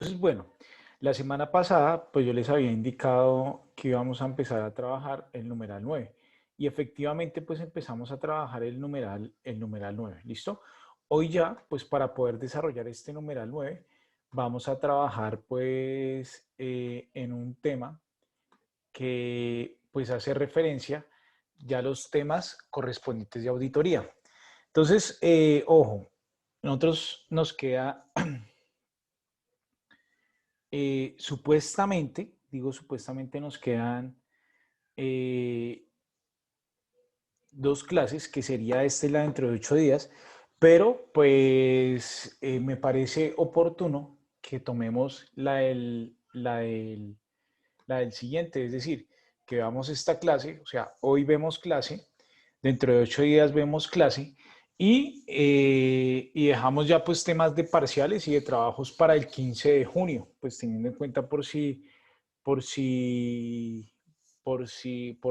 Entonces, bueno, la semana pasada, pues yo les había indicado que íbamos a empezar a trabajar el numeral 9 y efectivamente, pues empezamos a trabajar el numeral 9, ¿listo? Hoy ya, pues para poder desarrollar este numeral 9, vamos a trabajar pues en un tema que pues hace referencia ya a los temas correspondientes de auditoría. Entonces, ojo, nosotros nos queda supuestamente, digo supuestamente nos quedan eh, dos clases, que sería esta y la dentro de 8 días, pero pues me parece oportuno que tomemos la del siguiente, es decir, que veamos esta clase, o sea, hoy vemos clase, dentro de 8 días vemos clase y dejamos ya pues temas de parciales y de trabajos para el 15 de junio, pues teniendo en cuenta por si, por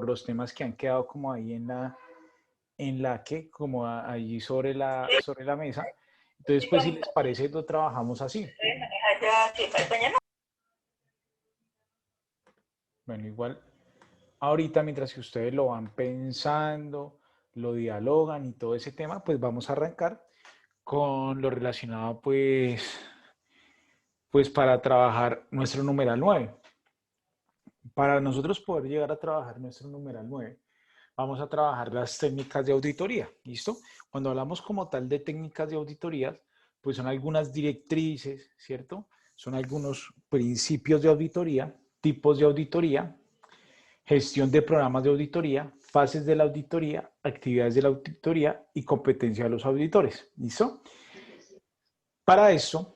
los temas que han quedado como ahí como allí sobre la mesa. Entonces, pues si les parece, lo trabajamos así. Bueno, igual ahorita mientras que ustedes lo van pensando, lo dialogan y todo ese tema, pues vamos a arrancar con lo relacionado pues para trabajar nuestro numeral 9. Para nosotros poder llegar a trabajar nuestro numeral 9, vamos a trabajar las técnicas de auditoría, ¿listo? Cuando hablamos como tal de técnicas de auditoría, pues son algunas directrices, ¿cierto? Son algunos principios de auditoría, tipos de auditoría, gestión de programas de auditoría, fases de la auditoría, actividades de la auditoría y competencia de los auditores, ¿listo? Para eso,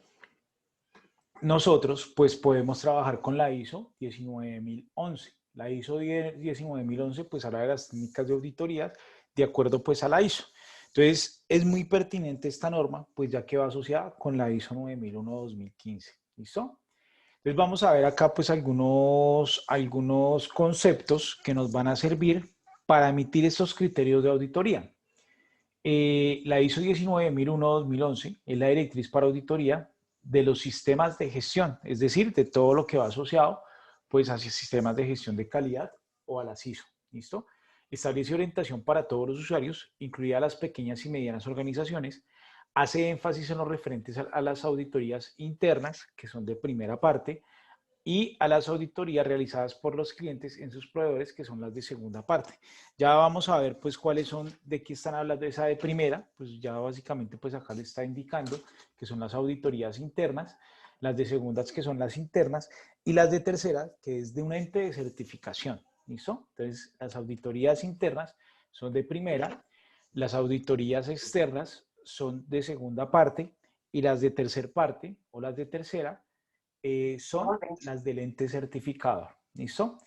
nosotros pues podemos trabajar con la ISO 19011. La ISO 19011 pues habla de las técnicas de auditoría de acuerdo pues a la ISO. Entonces es muy pertinente esta norma pues ya que va asociada con la ISO 9001-2015. ¿Listo? Entonces vamos a ver acá pues algunos conceptos que nos van a servir para emitir estos criterios de auditoría. La ISO 19001-2011 es la directriz para auditoría de los sistemas de gestión, es decir, de todo lo que va asociado pues hacia sistemas de gestión de calidad o a las ISO. ¿Listo? Establece orientación para todos los usuarios, incluida las pequeñas y medianas organizaciones, hace énfasis en los referentes a las auditorías internas, que son de primera parte, y a las auditorías realizadas por los clientes en sus proveedores, que son las de segunda parte. Ya vamos a ver pues cuáles son, de qué están hablando esa de primera, pues ya básicamente pues acá le está indicando que son las auditorías internas, las de segundas que son las internas y las de tercera que es de un ente de certificación. ¿Listo? Entonces las auditorías internas son de primera, las auditorías externas son de segunda parte y las de tercer parte o las de tercera son las del ente certificador. ¿Listo?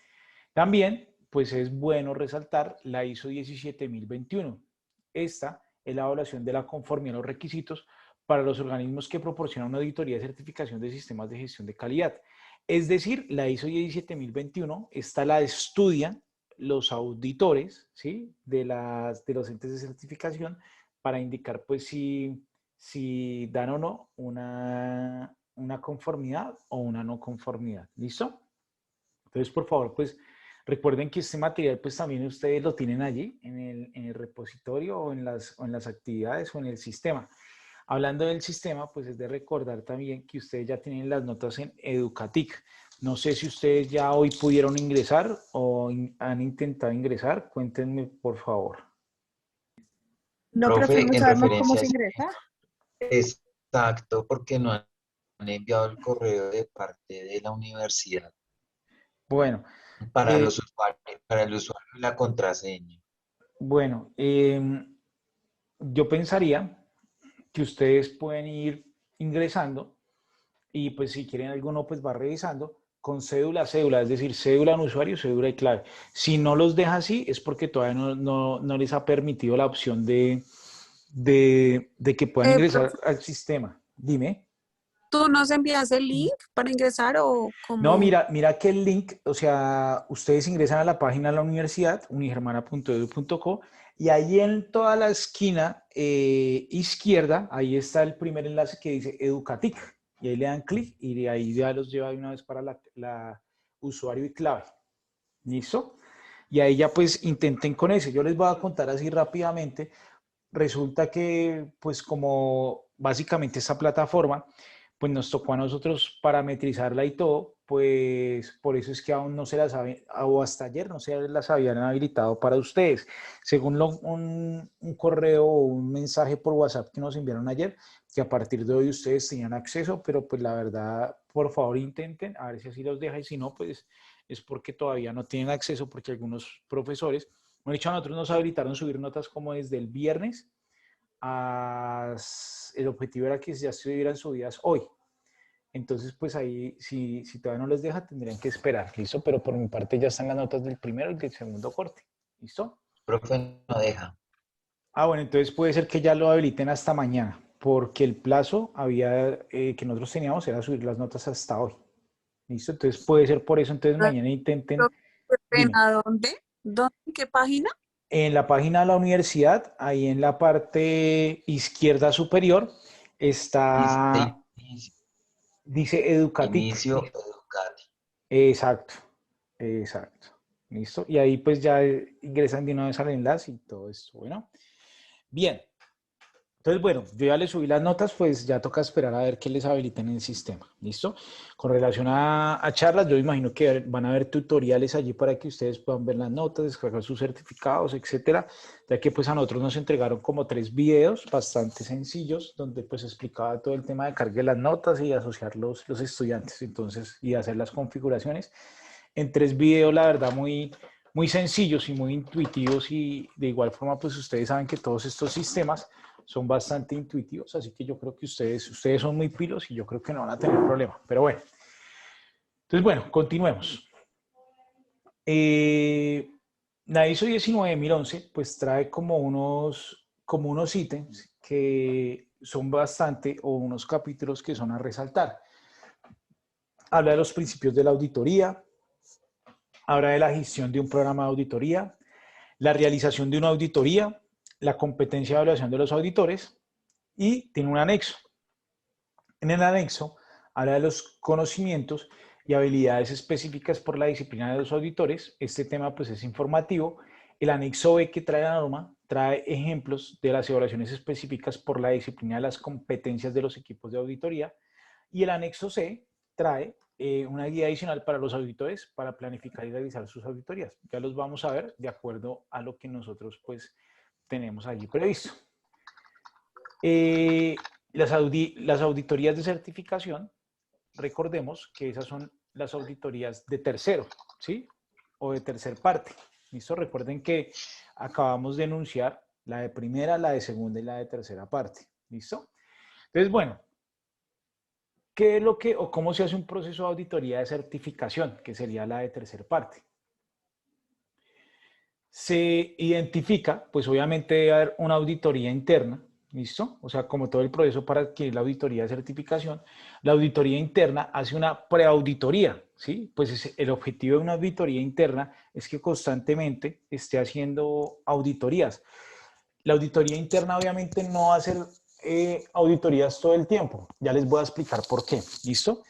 También, pues es bueno resaltar la ISO 17021. Esta es la evaluación de la conformidad a los requisitos para los organismos que proporcionan una auditoría de certificación de sistemas de gestión de calidad. Es decir, la ISO 17021, esta la estudian los auditores, ¿sí? de los entes de certificación para indicar pues si dan o no una conformidad o una no conformidad. ¿Listo? Entonces, por favor, pues recuerden que este material pues también ustedes lo tienen allí en el repositorio o en las actividades o en el sistema. Hablando del sistema, pues es de recordar también que ustedes ya tienen las notas en Educatic. No sé si ustedes ya hoy pudieron ingresar o han intentado ingresar. Cuéntenme, por favor. No, profe, Profe, no en sabemos cómo referencia a se ese ingresa. exacto, porque no han enviado el correo de parte de la universidad Bueno, para eh, los usuarios, para el usuario y la contraseña. bueno, yo pensaría que ustedes pueden ir ingresando y pues si quieren alguno pues va revisando con cédula, es decir, cédula en usuario, cédula y clave. Si no los deja así es porque todavía no les ha permitido la opción de que puedan ingresar Profe, al sistema. Dime. ¿tú nos envías el link para ingresar o No, cómo? mira que el link, o sea, ustedes ingresan a la página de la universidad, unigermana.edu.co, y ahí en toda la esquina izquierda, ahí está el primer enlace que dice Educatic. y ahí le dan clic y de ahí ya los lleva de una vez para la usuario y clave. ¿Listo? Y ahí ya pues intenten con ese. Yo les voy a contar así rápidamente. Resulta que pues como básicamente esta plataforma pues nos tocó a nosotros parametrizarla y todo, pues por eso es que aún no se las habían, o hasta ayer no se las habían habilitado para ustedes. Según un correo o un mensaje por WhatsApp que nos enviaron ayer, que a partir de hoy ustedes tenían acceso, pero pues la verdad, por favor intenten, a ver si así los deja y si no, pues es porque todavía no tienen acceso, porque algunos profesores, bueno, dicho, a nosotros nos habilitaron subir notas como desde el viernes, el objetivo era que ya estuvieran subidas hoy. Entonces, pues ahí, si todavía no les deja, tendrían que esperar, ¿listo? Pero por mi parte ya están las notas del primero y del segundo corte, ¿listo? Profe, no deja. Ah, bueno, entonces puede ser que ya lo habiliten hasta mañana, porque el plazo que nosotros teníamos era subir las notas hasta hoy, ¿listo? Entonces puede ser por eso, entonces mañana intenten, Qué dime. pena, ¿dónde? ¿Dónde? ¿Qué página? En la página de la universidad, ahí en la parte izquierda superior, está, Dice inicio, dice Educatic. inicio Educati. Exacto, exacto. ¿Listo? Y ahí pues ya ingresan de una vez al enlace y todo esto. Bueno, bien. Entonces, bueno, yo ya les subí las notas, pues ya toca esperar a ver qué les habiliten en el sistema. ¿Listo? Con relación a charlas, yo imagino que van a haber tutoriales allí para que ustedes puedan ver las notas, descargar sus certificados, etcétera. Ya que pues a nosotros nos entregaron como 3 videos bastante sencillos, donde pues explicaba todo el tema de cargar las notas y asociar los estudiantes, entonces, y hacer las configuraciones. En 3 videos, la verdad, muy sencillos y muy intuitivos, y de igual forma, pues ustedes saben que todos estos sistemas son bastante intuitivos, así que yo creo que ustedes son muy pilos y yo creo que no van a tener problema. Pero bueno, entonces bueno, continuemos. La ISO 19011 pues trae como unos ítems que son bastante, o unos capítulos que son a resaltar. Habla de los principios de la auditoría, habla de la gestión de un programa de auditoría, la realización de una auditoría, la competencia de evaluación de los auditores, y tiene un anexo. En el anexo habla de los conocimientos y habilidades específicas por la disciplina de los auditores. Este tema pues es informativo. El anexo B que trae la norma trae ejemplos de las evaluaciones específicas por la disciplina de las competencias de los equipos de auditoría. Y el anexo C trae una guía adicional para los auditores para planificar y realizar sus auditorías. Ya los vamos a ver de acuerdo a lo que nosotros pues tenemos allí previsto. Las auditorías de certificación, recordemos que esas son las auditorías de tercero, ¿sí? O de tercer parte. ¿Listo? Recuerden que acabamos de enunciar la de primera, la de segunda y la de tercera parte. ¿Listo? Entonces, bueno, ¿qué es lo que, o cómo se hace un proceso de auditoría de certificación, que sería la de tercer parte? Se identifica, pues obviamente debe haber una auditoría interna, ¿listo? O sea, como todo el proceso para adquirir la auditoría de certificación, la auditoría interna hace una preauditoría, ¿sí? Pues el objetivo de una auditoría interna es que constantemente esté haciendo auditorías. La auditoría interna obviamente no va a hacer auditorías todo el tiempo, ya les voy a explicar por qué, ¿listo?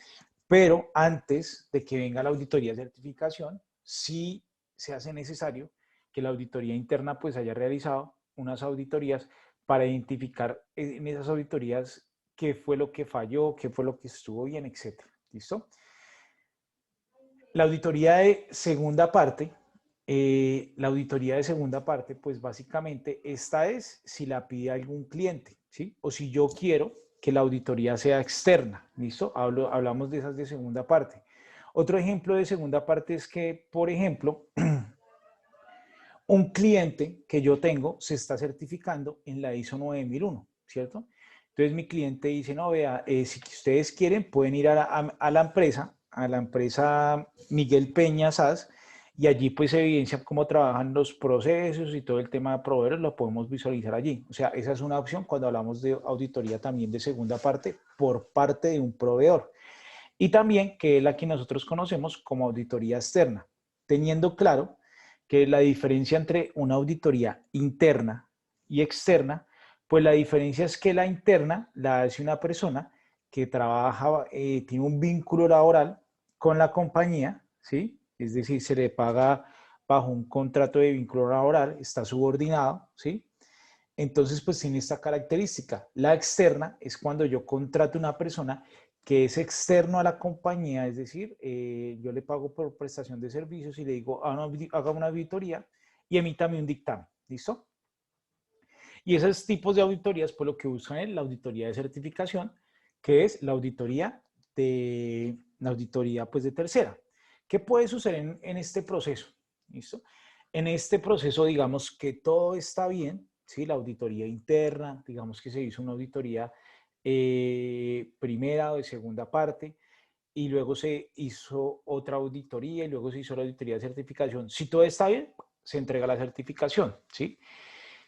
Pero antes de que venga la auditoría de certificación, sí se hace necesario que la auditoría interna pues haya realizado unas auditorías para identificar en esas auditorías qué fue lo que falló, qué fue lo que estuvo bien, etcétera. ¿Listo? La auditoría de segunda parte, pues básicamente esta es si la pide algún cliente, ¿sí? O si yo quiero que la auditoría sea externa, ¿listo? Hablamos de esas de segunda parte. Otro ejemplo de segunda parte es que, por ejemplo, un cliente que yo tengo se está certificando en la ISO 9001, ¿cierto? Entonces mi cliente dice, no, vea, si ustedes quieren pueden ir a la empresa Miguel Peña SAS, y allí pues se evidencia cómo trabajan los procesos y todo el tema de proveedores, lo podemos visualizar allí. O sea, esa es una opción cuando hablamos de auditoría también de segunda parte por parte de un proveedor. Y también que es la que nosotros conocemos como auditoría externa, teniendo claro que la diferencia entre una auditoría interna y externa, pues la diferencia es que la interna la hace una persona que trabaja, tiene un vínculo laboral con la compañía, ¿sí? Es decir, se le paga bajo un contrato de vínculo laboral, está subordinado, ¿sí? Entonces, pues tiene esta característica. La externa es cuando yo contrato una persona que es externo a la compañía, es decir, yo le pago por prestación de servicios y le digo, haga una auditoría y emítame un dictamen, ¿listo? Y esos tipos de auditorías, pues lo que buscan es la auditoría de certificación, que es la auditoría pues de tercera. ¿Qué puede suceder en este proceso? ¿Listo? En este proceso, digamos que todo está bien, ¿sí? La auditoría interna, digamos que se hizo una auditoría primera o de segunda parte, y luego se hizo otra auditoría y luego se hizo la auditoría de certificación. Si todo está bien, se entrega la certificación, ¿sí?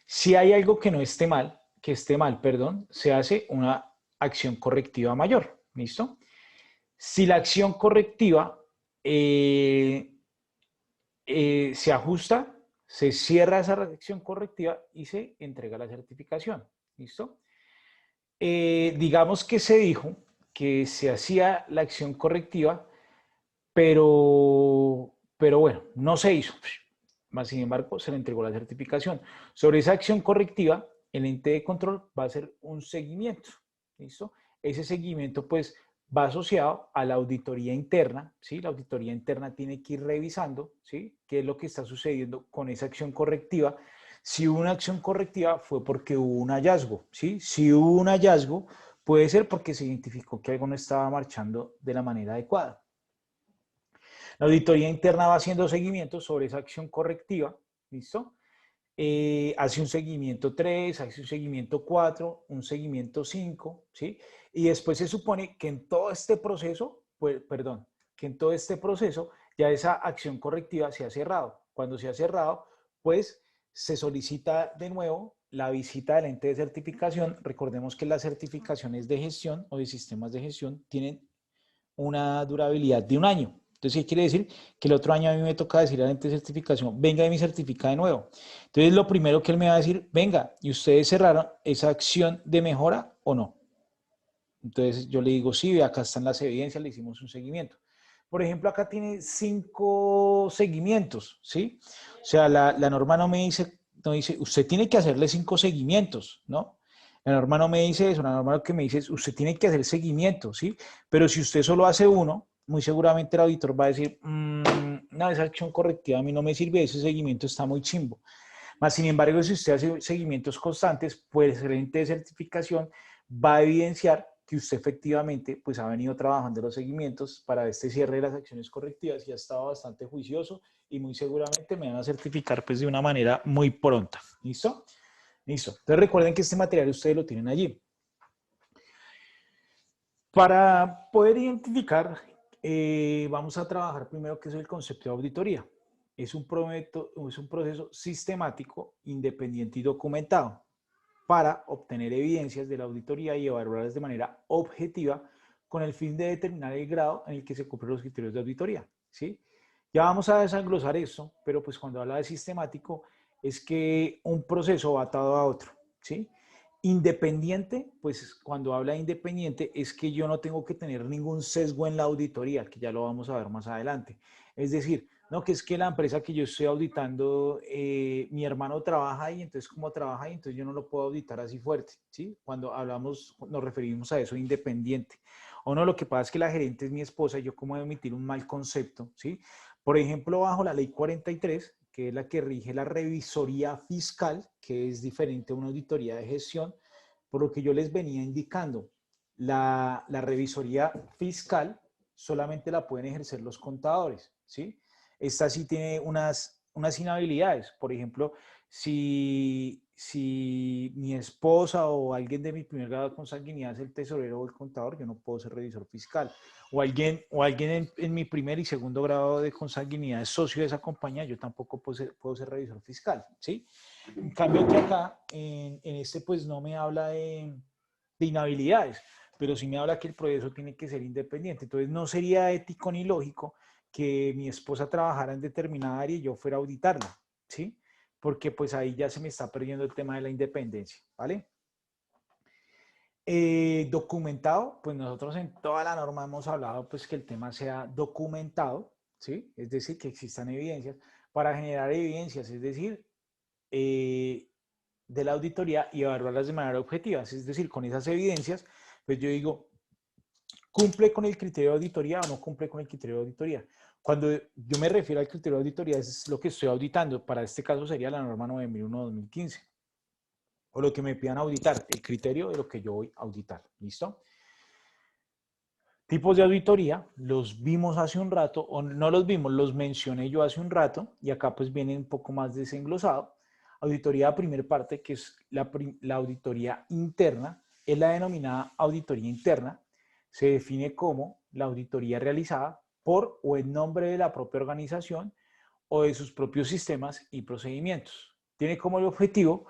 Si hay algo que no esté mal, que esté mal, perdón, se hace una acción correctiva mayor, ¿listo? Si la acción correctiva se ajusta, se cierra esa acción correctiva y se entrega la certificación, ¿listo? Digamos que se dijo que se hacía la acción correctiva, pero bueno, no se hizo. Más sin embargo, se le entregó la certificación. Sobre esa acción correctiva, el ente de control va a hacer un seguimiento. ¿Listo? Ese seguimiento, pues, va asociado a la auditoría interna. ¿Sí? La auditoría interna tiene que ir revisando, ¿sí? Qué es lo que está sucediendo con esa acción correctiva. Si hubo una acción correctiva, fue porque hubo un hallazgo. ¿Sí? Si hubo un hallazgo, puede ser porque se identificó que algo no estaba marchando de la manera adecuada. La auditoría interna va haciendo seguimiento sobre esa acción correctiva, ¿listo? Hace un seguimiento 3, hace un seguimiento 4, un seguimiento 5, ¿sí? Y después se supone que en todo este proceso, pues, perdón, que en todo este proceso ya esa acción correctiva se ha cerrado. Cuando se ha cerrado, pues se solicita de nuevo la visita del ente de certificación. Recordemos que las certificaciones de gestión o de sistemas de gestión tienen una durabilidad de un año. Entonces, ¿qué quiere decir? Que el otro año a mí me toca decir al ente de certificación, venga y me certifica de nuevo. Entonces, lo primero que él me va a decir, venga, ¿y ustedes cerraron esa acción de mejora o no? Entonces, yo le digo, sí, acá están las evidencias, le hicimos un seguimiento. Por ejemplo, acá tiene 5 seguimientos, ¿sí? O sea, la norma no dice, usted tiene que hacerle 5 seguimientos, ¿no? La norma no me dice eso, la norma lo que me dice es, usted tiene que hacer seguimiento, ¿sí? Pero si usted solo hace uno, muy seguramente el auditor va a decir, no, esa acción correctiva a mí no me sirve, ese seguimiento está muy chimbo. Más sin embargo, si usted hace seguimientos constantes, pues el ente de certificación va a evidenciar que usted efectivamente pues ha venido trabajando los seguimientos para este cierre de las acciones correctivas y ha estado bastante juicioso y muy seguramente me van a certificar pues de una manera muy pronta. ¿Listo? Listo. Entonces recuerden que este material ustedes lo tienen allí. Para poder identificar, vamos a trabajar primero qué es el concepto de auditoría. Es un proceso sistemático, independiente y documentado para obtener evidencias de la auditoría y evaluarlas de manera objetiva con el fin de determinar el grado en el que se cumplen los criterios de auditoría, ¿sí? Ya vamos a desenglosar eso, pero pues cuando habla de sistemático es que un proceso va atado a otro, ¿sí? Independiente, pues cuando habla de independiente es que yo no tengo que tener ningún sesgo en la auditoría, que ya lo vamos a ver más adelante. Es decir, no, que es que la empresa que yo estoy auditando, mi hermano trabaja ahí, entonces como trabaja ahí, entonces yo no lo puedo auditar así fuerte, ¿sí? Cuando hablamos, nos referimos a eso independiente. O no, lo que pasa es que la gerente es mi esposa y yo como debo emitir un mal concepto, ¿sí? Por ejemplo, bajo la ley 43, que es la que rige la revisoría fiscal, que es diferente a una auditoría de gestión, por lo que yo les venía indicando, la revisoría fiscal solamente la pueden ejercer los contadores, ¿sí? Esta sí tiene unas inhabilidades. Por ejemplo, si mi esposa o alguien de mi primer grado de consanguinidad es el tesorero o el contador, yo no puedo ser revisor fiscal. O alguien en mi primer y segundo grado de consanguinidad es socio de esa compañía, yo tampoco puedo ser revisor fiscal, ¿sí? En cambio que acá, en este, pues no me habla de inhabilidades, pero sí me habla que el proceso tiene que ser independiente. Entonces no sería ético ni lógico que mi esposa trabajara en determinada área y yo fuera a auditarla, ¿sí? Porque pues ahí ya se me está perdiendo el tema de la independencia, ¿vale? Documentado, pues nosotros en toda la norma hemos hablado pues que el tema sea documentado, ¿sí? Es decir, que existan evidencias. Para generar evidencias, es decir, de la auditoría y evaluarlas de manera objetiva. Es decir, con esas evidencias, pues yo digo, ¿cumple con el criterio de auditoría o no cumple con el criterio de auditoría? Cuando yo me refiero al criterio de auditoría, es lo que estoy auditando. Para este caso sería la norma 9001-2015. O lo que me pidan auditar, el criterio de lo que yo voy a auditar. ¿Listo? Tipos de auditoría, los vimos hace un rato, o no los vimos, los mencioné yo hace un rato, y acá pues viene un poco más desenglosado. Auditoría de primera parte, que es la auditoría interna, es la denominada auditoría interna. Se define como la auditoría realizada por o en nombre de la propia organización o de sus propios sistemas y procedimientos. Tiene como el objetivo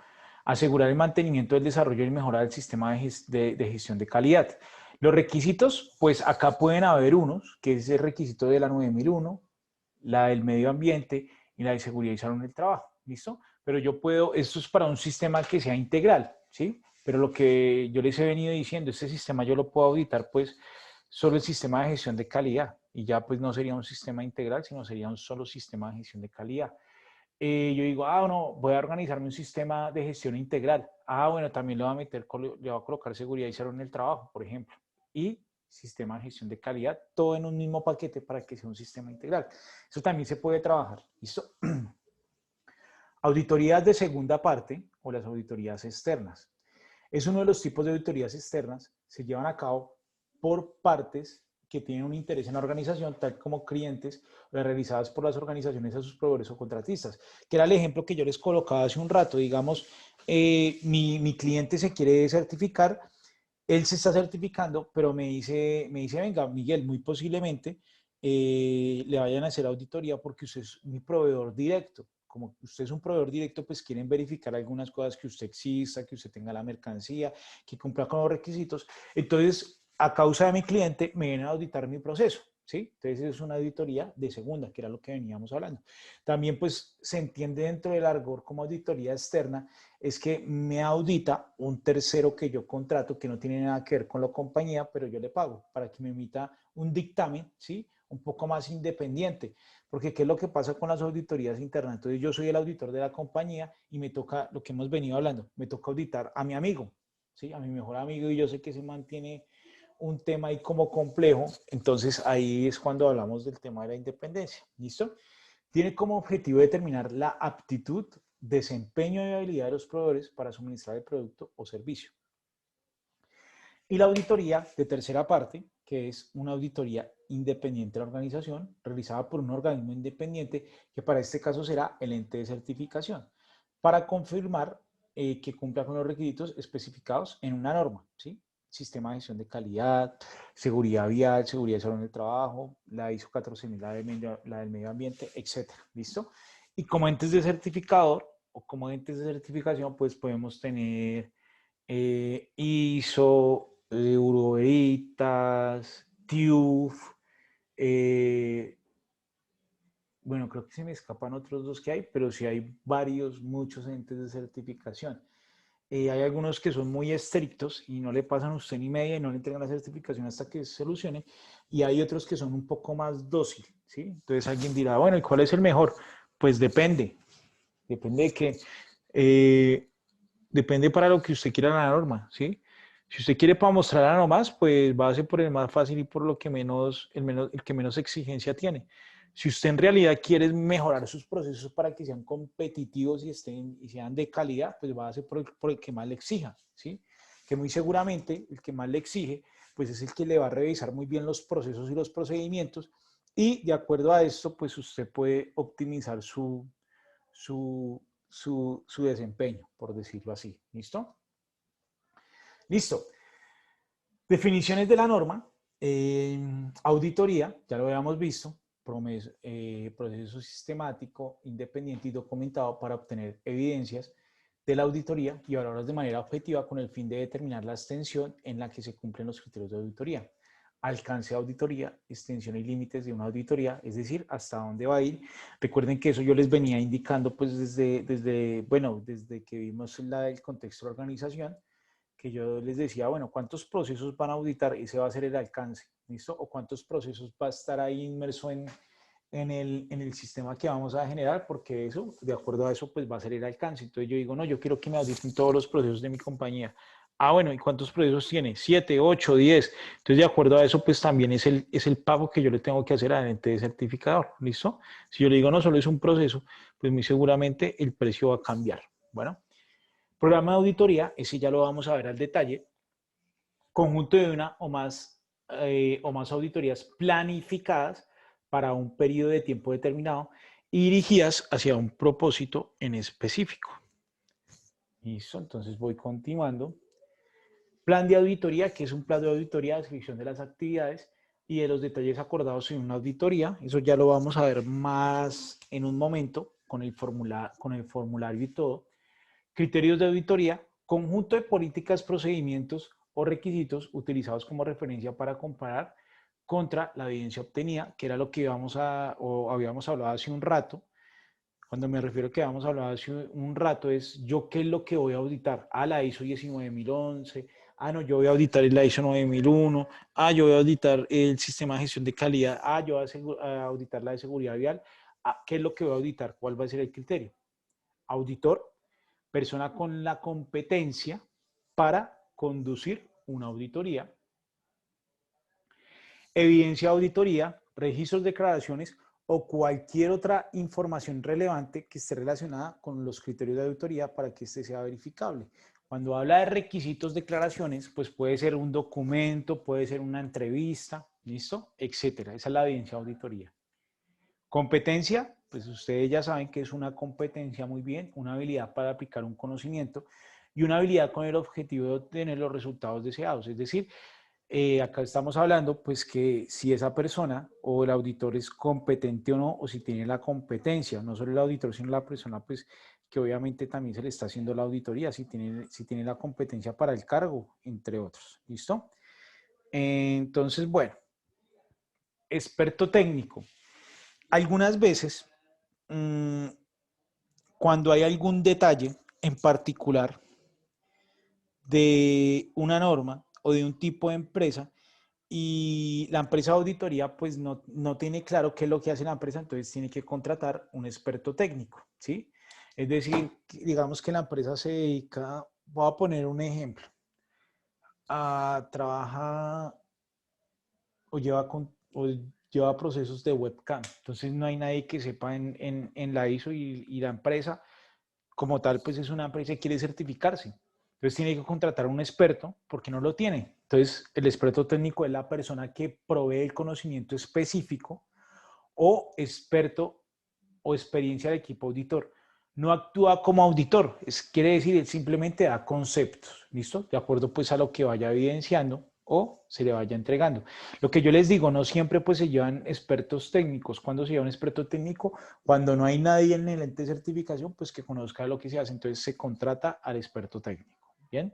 asegurar el mantenimiento del desarrollo y mejorar el sistema de gestión de calidad. Los requisitos, pues acá pueden haber unos, que es el requisito de la 9001, la del medio ambiente y la de seguridad y salud en el trabajo, ¿listo? Pero yo puedo, esto es para un sistema que sea integral, ¿sí? Pero lo que yo les he venido diciendo, este sistema yo lo puedo auditar, pues, solo el sistema de gestión de calidad, y ya pues no sería un sistema integral, sino sería un solo sistema de gestión de calidad. Yo digo, no, voy a organizarme un sistema de gestión integral. Bueno, también le voy a le voy a colocar seguridad y salud en el trabajo, por ejemplo. Y sistema de gestión de calidad, todo en un mismo paquete para que sea un sistema integral. Eso también se puede trabajar. ¿Listo? Auditorías de segunda parte o las auditorías externas. Es uno de los tipos de auditorías externas. Se llevan a cabo por partes que tienen un interés en la organización, tal como clientes, realizadas por las organizaciones a sus proveedores o contratistas, que era el ejemplo que yo les colocaba hace un rato. Digamos, mi cliente se quiere certificar, él se está certificando, pero me dice, venga, Miguel, muy posiblemente le vayan a hacer auditoría porque usted es mi proveedor directo. Como usted es un proveedor directo, pues quieren verificar algunas cosas, que usted exista, que usted tenga la mercancía, que cumpla con los requisitos. Entonces, a causa de mi cliente, me vienen a auditar mi proceso, ¿sí? Entonces, es una auditoría de segunda, que era lo que veníamos hablando. También, pues, se entiende dentro del argot como auditoría externa, es que me audita un tercero que yo contrato, que no tiene nada que ver con la compañía, pero yo le pago para que me emita un dictamen, ¿sí? Un poco más independiente. Porque ¿qué es lo que pasa con las auditorías internas? Entonces yo soy el auditor de la compañía y me toca, lo que hemos venido hablando, me toca auditar a mi amigo, ¿sí? A mi mejor amigo, y yo sé que se mantiene un tema ahí como complejo. Entonces ahí es cuando hablamos del tema de la independencia. ¿Listo? Tiene como objetivo determinar la aptitud, desempeño y habilidad de los proveedores para suministrar el producto o servicio. Y la auditoría de tercera parte, que es una auditoría independiente de la organización, realizada por un organismo independiente, que para este caso será el ente de certificación, para confirmar que cumpla con los requisitos especificados en una norma, ¿sí? Sistema de gestión de calidad, seguridad vial, seguridad y salud en el trabajo, la ISO 14000, la del medio ambiente, etcétera. ¿Listo? Y como entes de certificador o como entes de certificación, pues podemos tener ISO, Euroveritas, TÜV, bueno, creo que se me escapan otros dos que hay, pero sí hay varios, muchos entes de certificación. Hay algunos que son muy estrictos y no le pasan a usted ni media y no le entregan la certificación hasta que se solucione. Y hay otros que son un poco más dóciles, ¿sí? Entonces alguien dirá, bueno, ¿y cuál es el mejor? Pues depende. Depende de qué. Depende para lo que usted quiera la norma, ¿sí? Si usted quiere para mostrarla nomás, pues va a ser por el más fácil y por lo que el que menos exigencia tiene. Si usted en realidad quiere mejorar sus procesos para que sean competitivos y sean de calidad, pues va a ser por el que más le exija, ¿sí? Que muy seguramente el que más le exige, pues es el que le va a revisar muy bien los procesos y los procedimientos, y de acuerdo a esto, pues usted puede optimizar su desempeño, por decirlo así. ¿Listo? Listo. Definiciones de la norma. Auditoría, ya lo habíamos visto. Proceso sistemático, independiente y documentado para obtener evidencias de la auditoría y valorarlas de manera objetiva con el fin de determinar la extensión en la que se cumplen los criterios de auditoría. Alcance de auditoría, extensión y límites de una auditoría, es decir, hasta dónde va a ir. Recuerden que eso yo les venía indicando pues desde que vimos el contexto de la organización, que yo les decía, bueno, ¿cuántos procesos van a auditar? Ese va a ser el alcance, ¿listo? O cuántos procesos va a estar ahí inmerso en el sistema que vamos a generar, porque eso, de acuerdo a eso, pues va a ser el alcance. Entonces yo digo, no, yo quiero que me auditen todos los procesos de mi compañía. Ah, bueno, ¿y cuántos procesos tiene? 7, 8, 10. Entonces, de acuerdo a eso, pues también es el pago que yo le tengo que hacer al ente de certificador, ¿listo? Si yo le digo, no, solo es un proceso, pues muy seguramente el precio va a cambiar. Bueno, programa de auditoría, ese ya lo vamos a ver al detalle. Conjunto de una o más auditorías planificadas para un periodo de tiempo determinado y dirigidas hacia un propósito en específico. Listo, entonces voy continuando. Plan de auditoría, que es un plan de auditoría, descripción de las actividades y de los detalles acordados en una auditoría. Eso ya lo vamos a ver más en un momento con el formulario y todo. Criterios de auditoría, conjunto de políticas, procedimientos o requisitos utilizados como referencia para comparar contra la evidencia obtenida, que era lo que habíamos hablado hace un rato. Cuando me refiero a que habíamos hablado hace un rato es yo qué es lo que voy a auditar. Ah, la ISO 19011. Ah, no, yo voy a auditar la ISO 9001. Ah, yo voy a auditar el sistema de gestión de calidad. Ah, yo voy a auditar la de seguridad vial. Ah, ¿qué es lo que voy a auditar? ¿Cuál va a ser el criterio? Auditor, persona con la competencia para conducir una auditoría. Evidencia de auditoría, registros, declaraciones o cualquier otra información relevante que esté relacionada con los criterios de auditoría para que este sea verificable. Cuando habla de requisitos, declaraciones, pues puede ser un documento, puede ser una entrevista, ¿listo? Etcétera. Esa es la evidencia de auditoría. Competencia, pues ustedes ya saben que es una competencia muy bien, una habilidad para aplicar un conocimiento y una habilidad con el objetivo de obtener los resultados deseados. Es decir, acá estamos hablando pues que si esa persona o el auditor es competente o no, o si tiene la competencia, no solo el auditor, sino la persona pues que obviamente también se le está haciendo la auditoría, si tiene la competencia para el cargo, entre otros. ¿Listo? Entonces, bueno, experto técnico. Algunas veces, cuando hay algún detalle en particular de una norma o de un tipo de empresa y la empresa de auditoría pues no tiene claro qué es lo que hace la empresa, entonces tiene que contratar un experto técnico, ¿sí? Es decir, digamos que la empresa se dedica, voy a poner un ejemplo, trabaja o lleva procesos de webcam. Entonces no hay nadie que sepa en la ISO y la empresa como tal, pues es una empresa que quiere certificarse. Entonces tiene que contratar a un experto porque no lo tiene. Entonces el experto técnico es la persona que provee el conocimiento específico o experto o experiencia del equipo auditor. No actúa como auditor, quiere decir, él simplemente da conceptos, ¿listo? De acuerdo pues a lo que vaya evidenciando o se le vaya entregando. Lo que yo les digo, no siempre pues se llevan expertos técnicos. Cuando se lleva un experto técnico, cuando no hay nadie en el ente de certificación, pues que conozca lo que se hace, entonces se contrata al experto técnico. ¿Bien?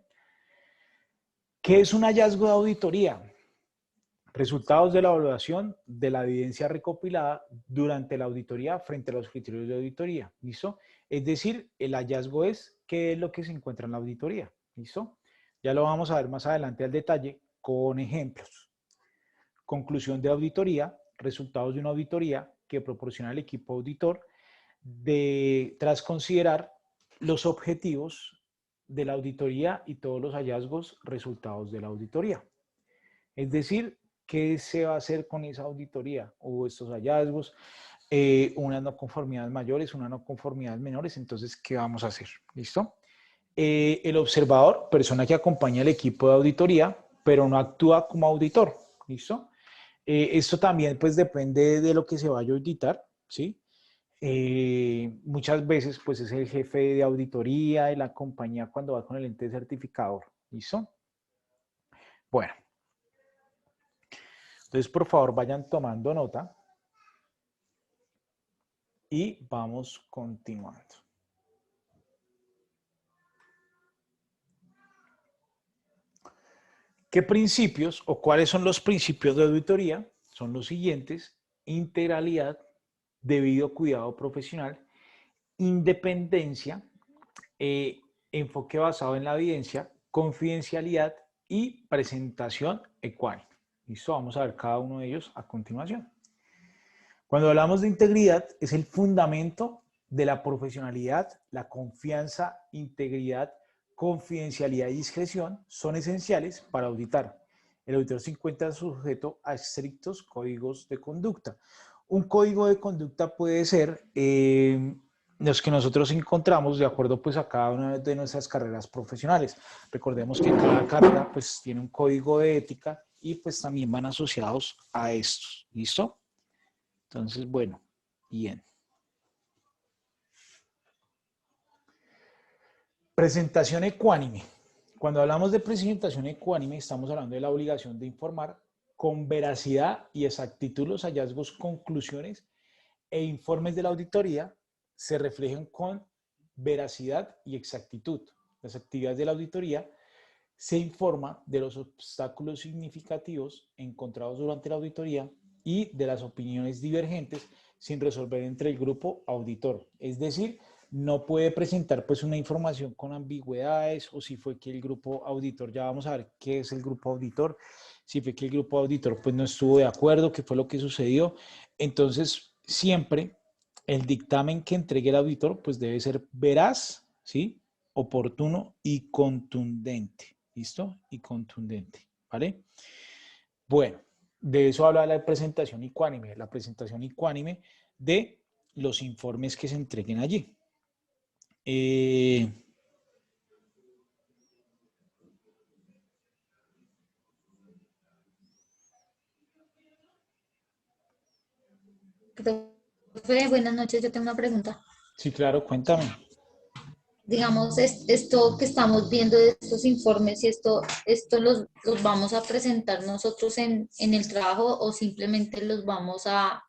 ¿Qué es un hallazgo de auditoría? Resultados de la evaluación de la evidencia recopilada durante la auditoría frente a los criterios de auditoría. ¿Listo? Es decir, el hallazgo es qué es lo que se encuentra en la auditoría. ¿Listo? Ya lo vamos a ver más adelante al detalle con ejemplos. Conclusión de auditoría, resultados de una auditoría que proporciona el equipo auditor tras considerar los objetivos de la auditoría y todos los hallazgos resultados de la auditoría. Es decir, ¿qué se va a hacer con esa auditoría o estos hallazgos? Unas no conformidades mayores, unas no conformidades menores. Entonces, ¿qué vamos a hacer? ¿Listo? El observador, persona que acompaña al equipo de auditoría, pero no actúa como auditor. ¿Listo? Esto también pues depende de lo que se vaya a auditar, ¿sí? Muchas veces pues es el jefe de auditoría de la compañía cuando va con el ente certificador. ¿Listo? Bueno. Entonces, por favor, vayan tomando nota y vamos continuando. ¿Qué principios o cuáles son los principios de auditoría? Son los siguientes: integralidad, debido cuidado profesional, independencia, enfoque basado en la evidencia, confidencialidad y presentación ecuánime. ¿Listo? Vamos a ver cada uno de ellos a continuación. Cuando hablamos de integridad, es el fundamento de la profesionalidad, la confianza, integridad, confidencialidad y discreción son esenciales para auditar. El auditor se encuentra sujeto a estrictos códigos de conducta. Un código de conducta puede ser los que nosotros encontramos de acuerdo pues a cada una de nuestras carreras profesionales. Recordemos que cada carrera pues tiene un código de ética y pues también van asociados a estos. ¿Listo? Entonces, bueno, bien. Presentación ecuánime. Cuando hablamos de presentación ecuánime, estamos hablando de la obligación de informar con veracidad y exactitud los hallazgos, conclusiones e informes de la auditoría se reflejan con veracidad y exactitud. Las actividades de la auditoría se informa de los obstáculos significativos encontrados durante la auditoría y de las opiniones divergentes sin resolver entre el grupo auditor. Es decir, no puede presentar pues una información con ambigüedades o si fue que el grupo auditor, ya vamos a ver qué es el grupo auditor, si fue que el grupo auditor pues no estuvo de acuerdo, qué fue lo que sucedió. Entonces, siempre el dictamen que entregue el auditor pues debe ser veraz, ¿sí? Oportuno y contundente. ¿Listo? Y contundente, ¿vale? Bueno, de eso habla la presentación ecuánime, la presentación ecuánime de los informes que se entreguen allí. Profe, buenas noches, yo tengo una pregunta. Sí, claro, cuéntame. Digamos, esto que estamos viendo de estos informes y esto los vamos a presentar nosotros en el trabajo o simplemente los vamos a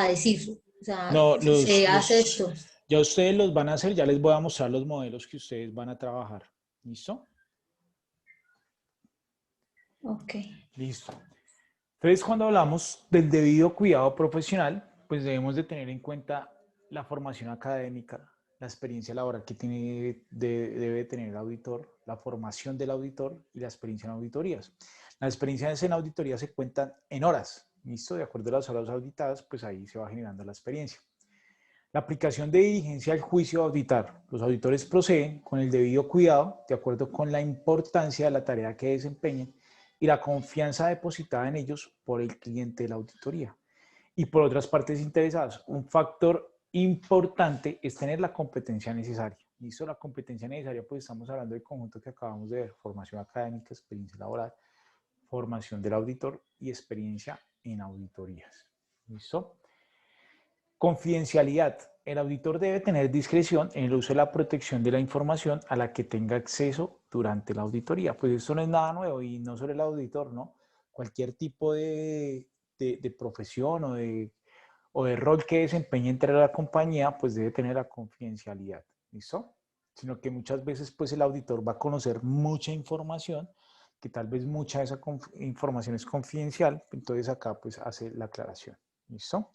decir. O sea, No, se hace esto. ya ustedes los van a hacer, ya les voy a mostrar los modelos que ustedes van a trabajar. ¿Listo? Ok. Listo. Entonces, cuando hablamos del debido cuidado profesional, pues debemos de tener en cuenta la formación académica, la experiencia laboral que debe tener el auditor, la formación del auditor y la experiencia en auditorías. Las experiencias en auditoría se cuentan en horas, ¿listo? De acuerdo a las horas auditadas, pues ahí se va generando la experiencia. La aplicación de diligencia al juicio a auditar. Los auditores proceden con el debido cuidado, de acuerdo con la importancia de la tarea que desempeñen y la confianza depositada en ellos por el cliente de la auditoría y por otras partes interesadas. Un factor importante es tener la competencia necesaria. ¿Listo? La competencia necesaria, pues estamos hablando del conjunto que acabamos de ver: formación académica, experiencia laboral, formación del auditor y experiencia en auditorías. ¿Listo? Confidencialidad. El auditor debe tener discreción en el uso de la protección de la información a la que tenga acceso durante la auditoría. Pues esto no es nada nuevo y no solo el auditor, ¿no? Cualquier tipo de profesión o de rol que desempeñe entre la compañía, pues debe tener la confidencialidad. ¿Listo? Sino que muchas veces pues el auditor va a conocer mucha información, que tal vez mucha de esa información es confidencial, entonces acá pues hace la aclaración. ¿Listo?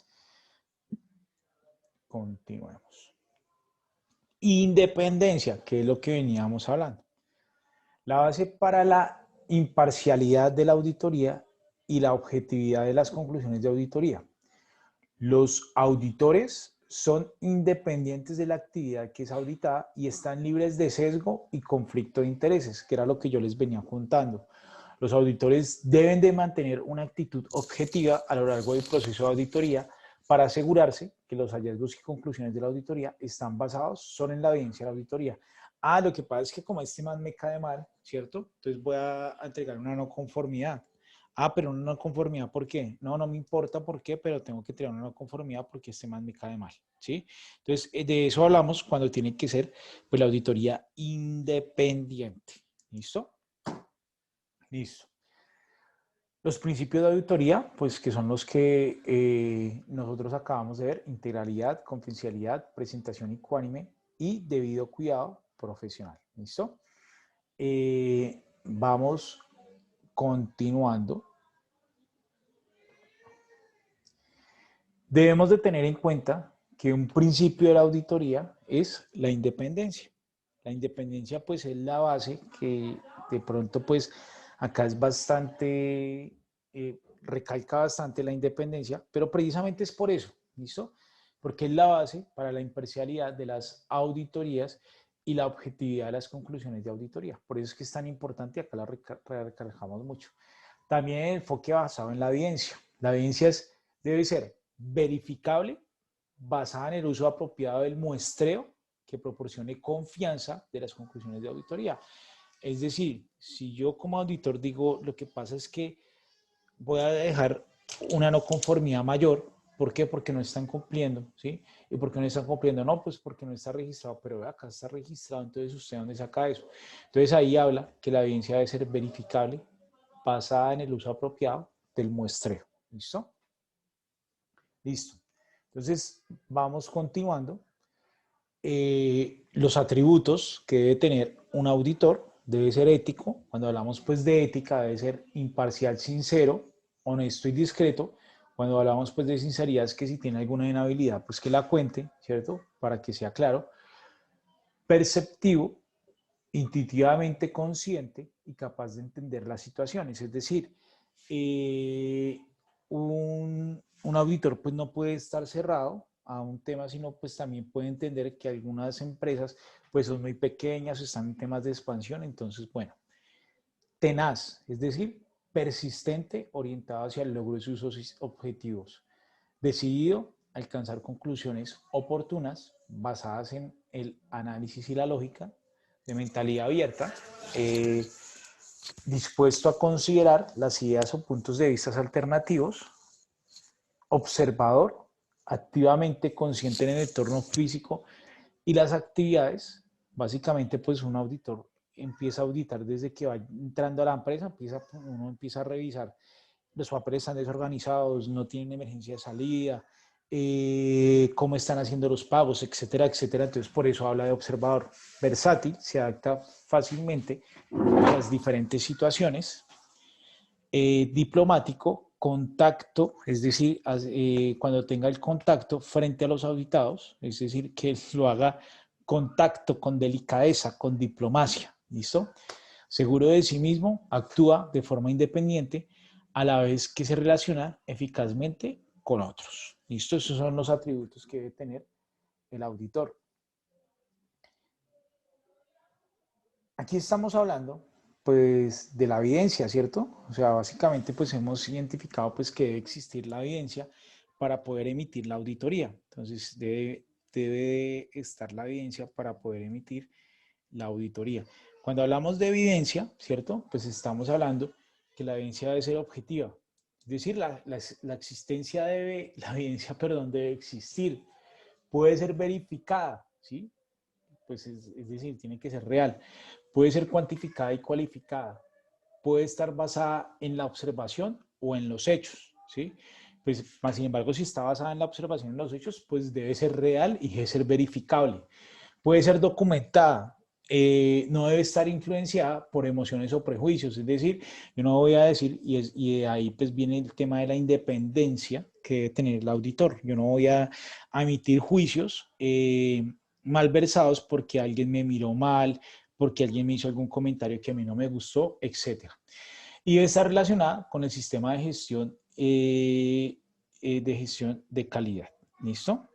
Continuemos. Independencia, que es lo que veníamos hablando. La base para la imparcialidad de la auditoría y la objetividad de las conclusiones de auditoría. Los auditores son independientes de la actividad que es auditada y están libres de sesgo y conflicto de intereses, que era lo que yo les venía contando. Los auditores deben de mantener una actitud objetiva a lo largo del proceso de auditoría para asegurarse que los hallazgos y conclusiones de la auditoría están basados solo en la evidencia de la auditoría. Ah, lo que pasa es que como este man me cae mal, ¿cierto? Entonces voy a entregar una no conformidad. Ah, pero una no conformidad, ¿por qué? No, no me importa por qué, pero tengo que entregar una no conformidad porque este man me cae mal, ¿sí? Entonces, de eso hablamos cuando tiene que ser pues, la auditoría independiente. ¿Listo? Listo. Los principios de auditoría, pues que son los que nosotros acabamos de ver: integralidad, confidencialidad, presentación ecuánime y debido cuidado profesional. ¿Listo? Vamos continuando. Debemos de tener en cuenta que un principio de la auditoría es la independencia. La independencia pues es la base que de pronto pues acá es bastante, recalca bastante la independencia, pero precisamente es por eso, ¿listo? Porque es la base para la imparcialidad de las auditorías y la objetividad de las conclusiones de auditoría. Por eso es que es tan importante, acá la recalcamos mucho. También el enfoque basado en la evidencia. La evidencia debe ser verificable, basada en el uso apropiado del muestreo que proporcione confianza de las conclusiones de auditoría. Es decir, si yo como auditor digo, lo que pasa es que voy a dejar una no conformidad mayor, ¿por qué? Porque no están cumpliendo, ¿sí? ¿Y por qué no están cumpliendo? No, pues porque no está registrado, pero acá está registrado, entonces ¿usted dónde saca eso? Entonces ahí habla que la evidencia debe ser verificable, basada en el uso apropiado del muestreo. ¿Listo? Listo. Entonces, vamos continuando. Los atributos que debe tener un auditor debe ser ético. Cuando hablamos pues de ética, debe ser imparcial, sincero, honesto y discreto. Cuando hablamos pues de sinceridad, es que si tiene alguna inhabilidad, pues que la cuente, ¿cierto? Para que sea claro. Perceptivo, intuitivamente consciente y capaz de entender las situaciones. Es decir, un auditor pues no puede estar cerrado a un tema, sino pues también puede entender que algunas empresas pues son muy pequeñas, están en temas de expansión, entonces bueno, tenaz, es decir, persistente, orientado hacia el logro de sus objetivos, decidido a alcanzar conclusiones oportunas basadas en el análisis y la lógica, de mentalidad abierta, dispuesto a considerar las ideas o puntos de vista alternativos, observador, activamente consciente en el entorno físico y las actividades. Básicamente, pues un auditor empieza a auditar desde que va entrando a la empresa, uno empieza a revisar, los papeles están desorganizados, no tienen emergencia de salida, cómo están haciendo los pagos, etcétera, etcétera. Entonces, por eso habla de observador. Versátil, se adapta fácilmente a las diferentes situaciones. Diplomático, contacto, es decir, cuando tenga el contacto frente a los auditados, es decir, que lo haga contacto con delicadeza, con diplomacia, ¿listo? Seguro de sí mismo, actúa de forma independiente a la vez que se relaciona eficazmente con otros. ¿Listo? Esos son los atributos que debe tener el auditor. Aquí estamos hablando pues de la evidencia, ¿cierto? O sea, básicamente pues hemos identificado pues que debe existir la evidencia para poder emitir la auditoría. Entonces debe estar la evidencia para poder emitir la auditoría. Cuando hablamos de evidencia, ¿cierto? Pues estamos hablando que la evidencia debe ser objetiva. Es decir, la existencia debe, la evidencia, perdón, debe existir. Puede ser verificada, ¿sí? Pues es decir, tiene que ser real. Puede ser cuantificada y cualificada. Puede estar basada en la observación o en los hechos, ¿sí? Pues, más sin embargo, si está basada en la observación y en los hechos, pues debe ser real y debe ser verificable. Puede ser documentada, no debe estar influenciada por emociones o prejuicios. Es decir, yo no voy a decir, y de ahí pues viene el tema de la independencia que debe tener el auditor. Yo no voy a emitir juicios malversados porque alguien me miró mal, porque alguien me hizo algún comentario que a mí no me gustó, etc. Y debe estar relacionada con el sistema de gestión de calidad. ¿Listo?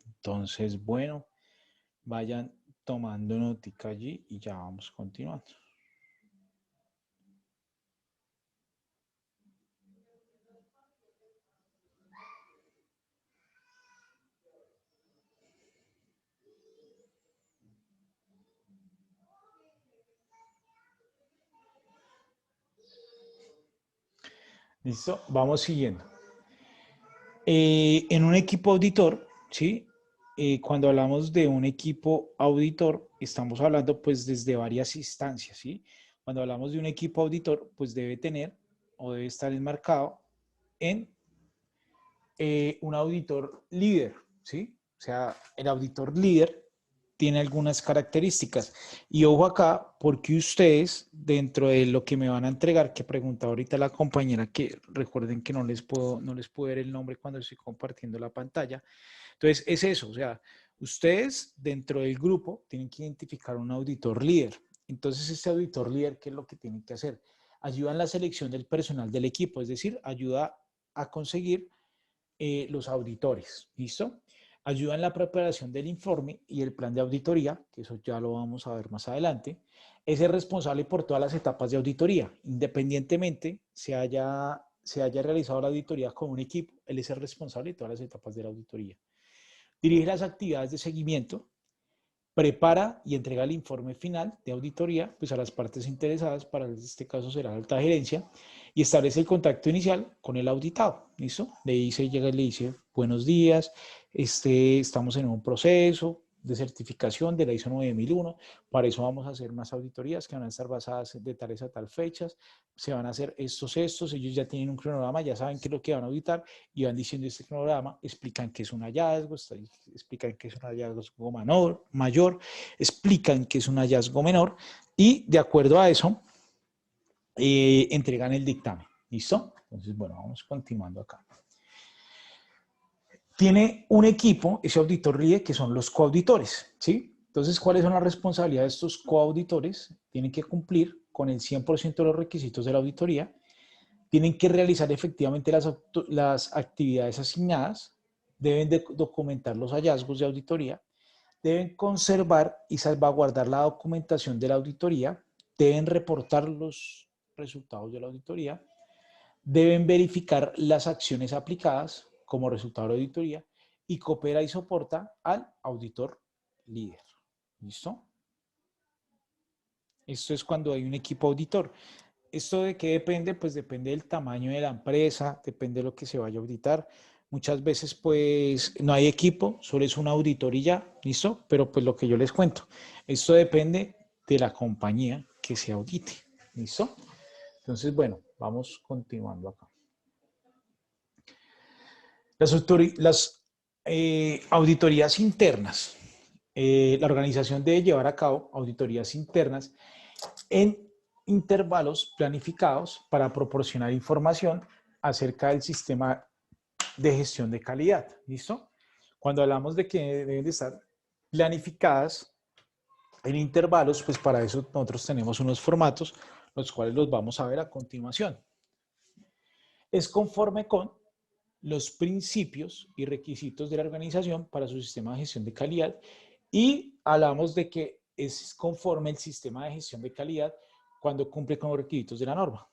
Entonces, bueno, vayan tomando notica allí y ya vamos continuando. ¿Listo? Vamos siguiendo. En un equipo auditor, ¿sí? Cuando hablamos de un equipo auditor, estamos hablando pues desde varias instancias, ¿sí? Cuando hablamos de un equipo auditor, pues debe tener o debe estar enmarcado en un auditor líder, ¿sí? O sea, el auditor líder tiene algunas características. Y ojo acá, porque ustedes, dentro de lo que me van a entregar, que pregunta ahorita la compañera, que recuerden que no les puedo ver el nombre cuando estoy compartiendo la pantalla. Entonces, es eso, o sea, Ustedes dentro del grupo tienen que identificar un auditor líder. Entonces, este auditor líder, ¿qué es lo que tienen que hacer? Ayuda en la selección del personal del equipo, es decir, ayuda a conseguir los auditores, ¿listo? Ayuda en la preparación del informe y el plan de auditoría, que eso ya lo vamos a ver más adelante. Es el responsable por todas las etapas de auditoría, independientemente se haya realizado la auditoría con un equipo, él es el responsable de todas las etapas de la auditoría. Dirige las actividades de seguimiento, prepara y entrega el informe final de auditoría pues, a las partes interesadas, para este caso será la alta gerencia, y establece el contacto inicial con el auditado. ¿Listo? Llega y le dice, buenos días, estamos en un proceso de certificación de la ISO 9001, para eso vamos a hacer unas auditorías que van a estar basadas de tales a tal fechas, se van a hacer estos, ellos ya tienen un cronograma, ya saben qué es lo que van a auditar, y van diciendo este cronograma, explican qué es un hallazgo, explican qué es un hallazgo mayor, explican qué es un hallazgo menor, y de acuerdo a eso, entregan el dictamen. ¿Listo? Entonces, bueno, vamos continuando acá. Tiene un equipo, ese auditor líder, que son los coauditores, ¿sí? Entonces, ¿cuáles son las responsabilidades de estos coauditores? Tienen que cumplir con el 100% de los requisitos de la auditoría, tienen que realizar efectivamente las actividades asignadas, deben de documentar los hallazgos de auditoría, deben conservar y salvaguardar la documentación de la auditoría, deben reportar los resultados de la auditoría, deben verificar las acciones aplicadas como resultado de la auditoría y coopera y soporta al auditor líder. ¿Listo? Esto es cuando hay un equipo auditor. ¿Esto de qué depende? Pues depende del tamaño de la empresa, depende de lo que se vaya a auditar. Muchas veces pues no hay equipo, solo es un auditor y ya, ¿listo? Pero pues lo que yo les cuento, esto depende de la compañía que se audite, ¿listo? Entonces, bueno, vamos continuando acá. Las auditorías internas. La organización debe llevar a cabo auditorías internas en intervalos planificados para proporcionar información acerca del sistema de gestión de calidad. ¿Listo? Cuando hablamos de que deben de estar planificadas en intervalos, pues para eso nosotros tenemos unos formatos, los cuales los vamos a ver a continuación. Es conforme con los principios y requisitos de la organización para su sistema de gestión de calidad, y hablamos de que es conforme el sistema de gestión de calidad cuando cumple con los requisitos de la norma.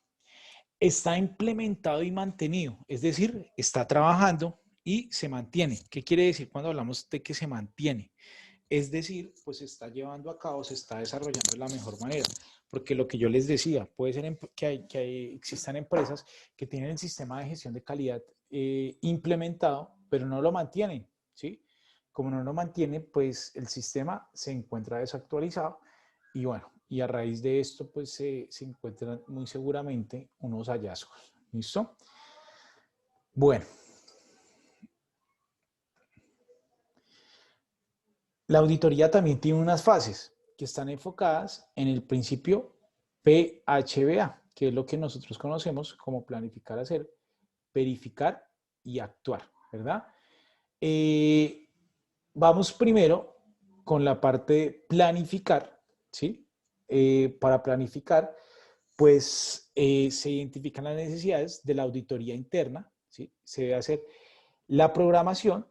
Está implementado y mantenido, es decir, está trabajando y se mantiene. ¿Qué quiere decir cuando hablamos de que se mantiene? Es decir, pues se está llevando a cabo, se está desarrollando de la mejor manera. Porque lo que yo les decía, puede ser que existan empresas que tienen el sistema de gestión de calidad implementado, pero no lo mantienen, ¿sí? Como no lo mantienen, pues el sistema se encuentra desactualizado y bueno, y a raíz de esto, pues se encuentran muy seguramente unos hallazgos. ¿Listo? Bueno. La auditoría también tiene unas fases que están enfocadas en el principio PHBA, que es lo que nosotros conocemos como planificar, hacer, verificar y actuar, ¿verdad? Vamos primero con la parte de planificar, ¿sí? Para planificar, pues se identifican las necesidades de la auditoría interna, ¿sí? Se debe hacer la programación,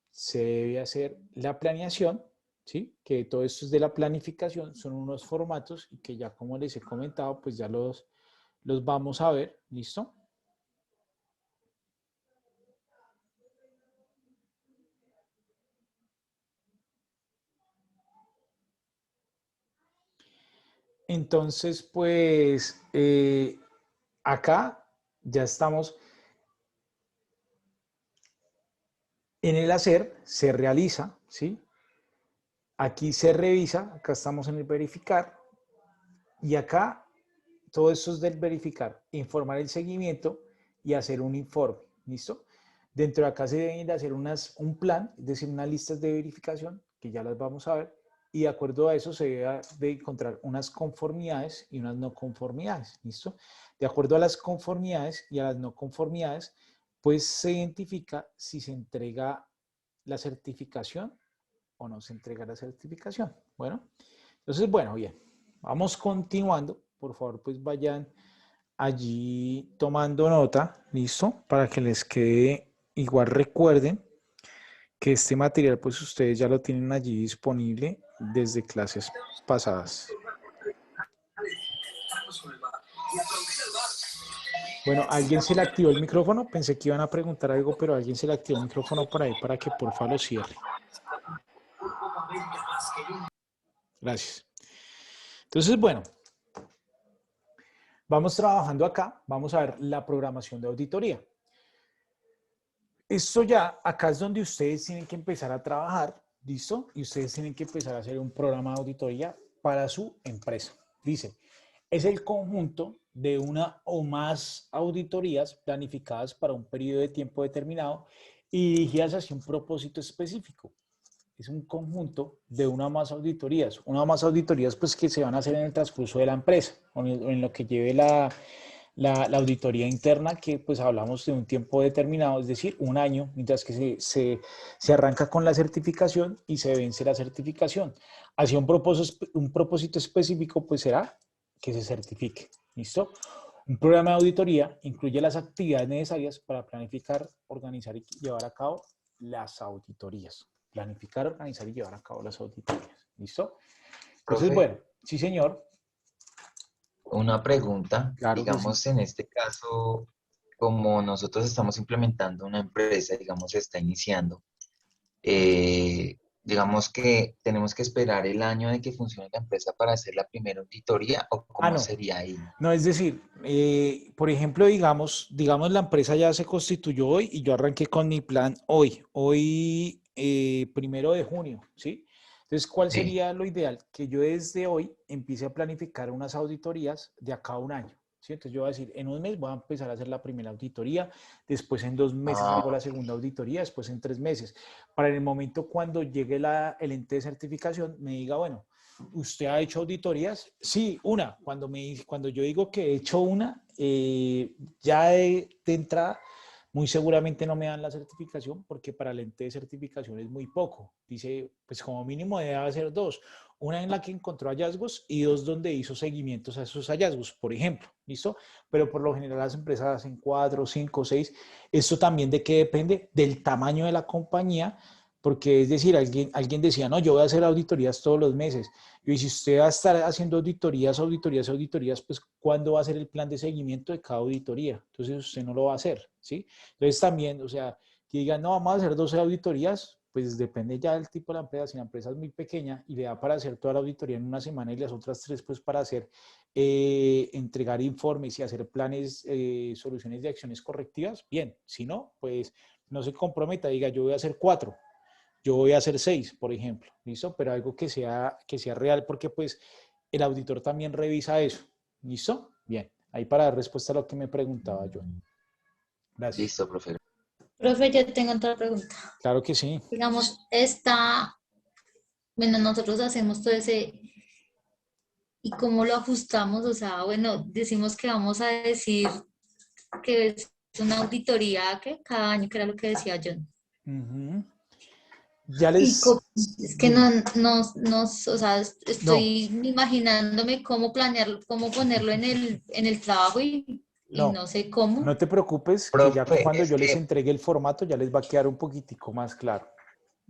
se debe hacer la planeación, ¿sí? Que todo esto es de la planificación, son unos formatos y que ya como les he comentado, pues ya los vamos a ver, ¿listo? Entonces, pues acá ya estamos en el hacer, se realiza, ¿sí? Aquí se revisa, acá estamos en el verificar y acá todo esto es del verificar, informar el seguimiento y hacer un informe, ¿listo? Dentro de acá se deben de hacer un plan, es decir, unas listas de verificación, que ya las vamos a ver, y de acuerdo a eso se debe de encontrar unas conformidades y unas no conformidades, ¿listo? De acuerdo a las conformidades y a las no conformidades, pues se identifica si se entrega la certificación o no se entrega la certificación. Bueno, entonces, bueno, bien, vamos continuando. Por favor, pues vayan allí tomando nota, ¿listo? Para que les quede, igual recuerden que este material, pues ustedes ya lo tienen allí disponible desde clases pasadas. Bueno, ¿alguien se le activó el micrófono? Pensé que iban a preguntar algo, pero alguien se le activó el micrófono por ahí para que porfa lo cierre. Gracias. Entonces, bueno, vamos trabajando acá. Vamos a ver la programación de auditoría. Esto ya, acá es donde ustedes tienen que empezar a trabajar, ¿listo? Y ustedes tienen que empezar a hacer un programa de auditoría para su empresa. Dice, es el conjunto de una o más auditorías planificadas para un periodo de tiempo determinado y dirigidas hacia un propósito específico. Es un conjunto de una o más auditorías. Una o más auditorías pues que se van a hacer en el transcurso de la empresa o en lo que lleve la auditoría interna, que pues hablamos de un tiempo determinado, es decir, un año, mientras que se arranca con la certificación y se vence la certificación. Hacia un propósito específico pues será que se certifique. ¿Listo? Un programa de auditoría incluye las actividades necesarias para planificar, organizar y llevar a cabo las auditorías. Planificar, organizar y llevar a cabo las auditorías. ¿Listo? Entonces, Profe, bueno, sí, señor. una pregunta, Claro que sí. digamos en este caso, como nosotros estamos implementando una empresa, digamos, está iniciando, digamos que tenemos que esperar el año de que funcione la empresa para hacer la primera auditoría, ¿o cómo No. sería ahí? No, es decir, por ejemplo, digamos, la empresa ya se constituyó hoy y yo arranqué con mi plan hoy 1 de junio, ¿sí? Entonces, ¿cuál Sí. sería lo ideal? Que yo desde hoy empiece a planificar unas auditorías de acá a un año, ¿sí? Entonces yo voy a decir, en un mes voy a empezar a hacer la primera auditoría, después en 2 meses hago la segunda auditoría, después en 3 meses, para en el momento cuando llegue el ente de certificación me diga, bueno, ¿usted ha hecho auditorías? Sí, una. Cuando yo digo que he hecho una, ya de entrada, muy seguramente no me dan la certificación porque para el ente de certificación es muy poco. Dice, pues como mínimo debe hacer 2. Una en la que encontró hallazgos y 2 donde hizo seguimientos a esos hallazgos, por ejemplo. ¿Listo? Pero por lo general las empresas hacen 4, 5, 6. Esto también de qué depende del tamaño de la compañía, porque es decir, alguien decía, no, yo voy a hacer auditorías todos los meses. Y si usted va a estar haciendo auditorías, pues ¿cuándo va a ser el plan de seguimiento de cada auditoría? Entonces usted no lo va a hacer, ¿sí? Entonces también, o sea, que digan, no, vamos a hacer 12 auditorías, pues depende ya del tipo de la empresa. Si la empresa es muy pequeña y le da para hacer toda la auditoría en una semana y las otras 3 pues para hacer, entregar informes y hacer planes, soluciones de acciones correctivas, bien. Si no, pues no se comprometa, diga, yo voy a hacer 4. Yo voy a hacer 6, por ejemplo, ¿listo? Pero algo que sea real, porque pues el auditor también revisa eso, ¿listo? Bien, ahí para dar respuesta a lo que me preguntaba yo. Gracias. Listo, profe. Profe, yo tengo otra pregunta. Claro que sí. Digamos, bueno, nosotros hacemos todo ese, ¿y cómo lo ajustamos? O sea, bueno, decimos que vamos a decir que es una auditoría que cada año, que era lo que decía John. Ujú. Ya Y les... es que no, Dime. o sea, No, estoy imaginándome cómo planearlo, cómo ponerlo en el trabajo y no, no sé cómo. no te preocupes, que ya Profe, cuando es yo les que entregue el formato ya les va a quedar un poquitico más claro.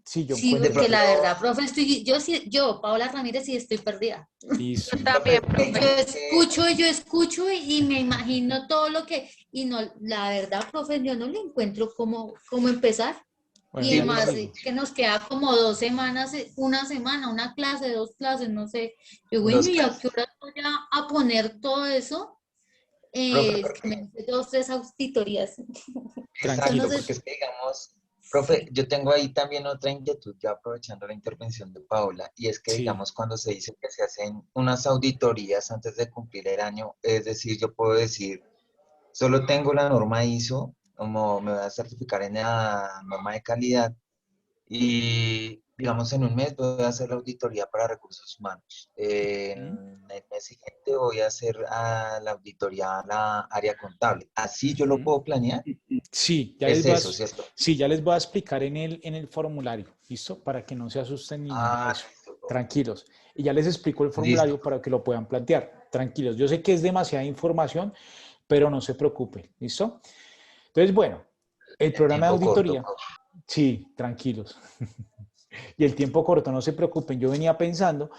Sí, John, Sí, de cuénteme. porque la pronto, verdad, profe, Paola Ramírez, sí estoy perdida. Listo. profe, También, Que profe. yo escucho y me imagino todo lo que, y no, la verdad, profe, yo no le encuentro cómo empezar. Bueno, Y ya les además digo. que nos queda como 2 semanas, una semana, una clase, 2 clases, no sé. Yo, bueno, dos ¿y a qué clases. hora voy a poner todo eso? Profe, Que me hice 2, 3 auditorías. Entonces, no exacto, sé, porque es que digamos, profe, yo tengo ahí también otra inquietud, ya aprovechando la intervención de Paula, y es que Sí. digamos cuando se dice que se hacen unas auditorías antes de cumplir el año, es decir, yo puedo decir, solo tengo la norma ISO, como me voy a certificar en la norma de calidad, Y digamos, en un mes voy a hacer la auditoría para recursos humanos. ¿Mm? En el mes siguiente voy a hacer la auditoría a la área contable. ¿Así yo lo Ujú. puedo planear? Sí, Es eso, ¿cierto? sí, ya les voy a explicar en el formulario, ¿listo? Para que no se asusten ni nada de Ah, eso. listo, profe. Tranquilos. Y ya les explico el Listo, formulario profe. para que lo puedan plantear. Tranquilos. Yo sé que es demasiada información, pero no se preocupen, ¿listo? Entonces, bueno, el En programa de tiempo corto, auditoría, profe. sí, tranquilos. Y el tiempo corto, no se preocupen. Yo venía pensando,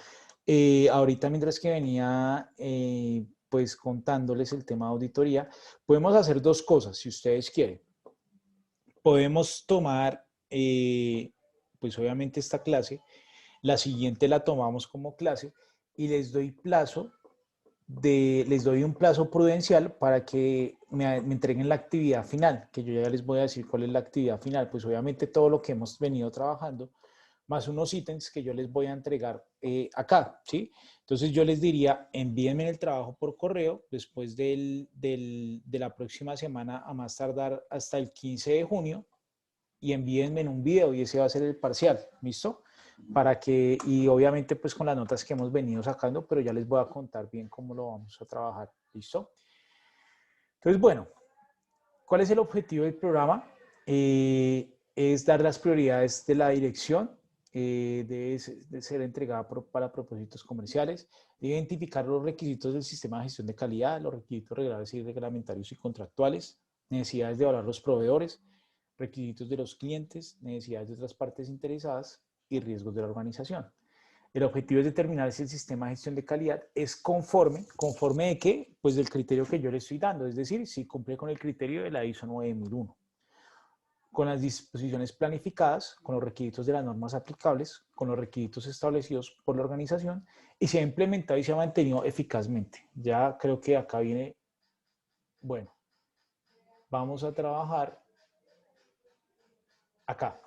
ahorita mientras que venía pues contándoles el tema de auditoría, podemos hacer dos cosas, si ustedes quieren. Podemos tomar, pues obviamente esta clase, la siguiente la tomamos como clase y les doy un plazo prudencial para que me entreguen la actividad final, que yo ya les voy a decir cuál es la actividad final, pues obviamente todo lo que hemos venido trabajando, más unos ítems que yo les voy a entregar acá, ¿sí? Entonces yo les diría, envíenme el trabajo por correo después de la próxima semana, a más tardar hasta el 15 de junio, y envíenme en un video y ese va a ser el parcial, ¿listo? Para que, y obviamente pues con las notas que hemos venido sacando, pero ya les voy a contar bien cómo lo vamos a trabajar, ¿listo? Entonces, bueno, ¿cuál es el objetivo del programa? Es dar las prioridades de la dirección, de ser entregada para propósitos comerciales, identificar los requisitos del sistema de gestión de calidad, los requisitos regulares y reglamentarios y contractuales, necesidades de evaluar los proveedores, requisitos de los clientes, necesidades de otras partes interesadas y riesgos de la organización. El objetivo es determinar si el sistema de gestión de calidad es ¿conforme de qué? Pues del criterio que yo le estoy dando, es decir, si cumple con el criterio de la ISO 9001, con las disposiciones planificadas, con los requisitos de las normas aplicables, con los requisitos establecidos por la organización y se ha implementado y se ha mantenido eficazmente. Ya creo que acá viene, bueno, vamos a trabajar acá,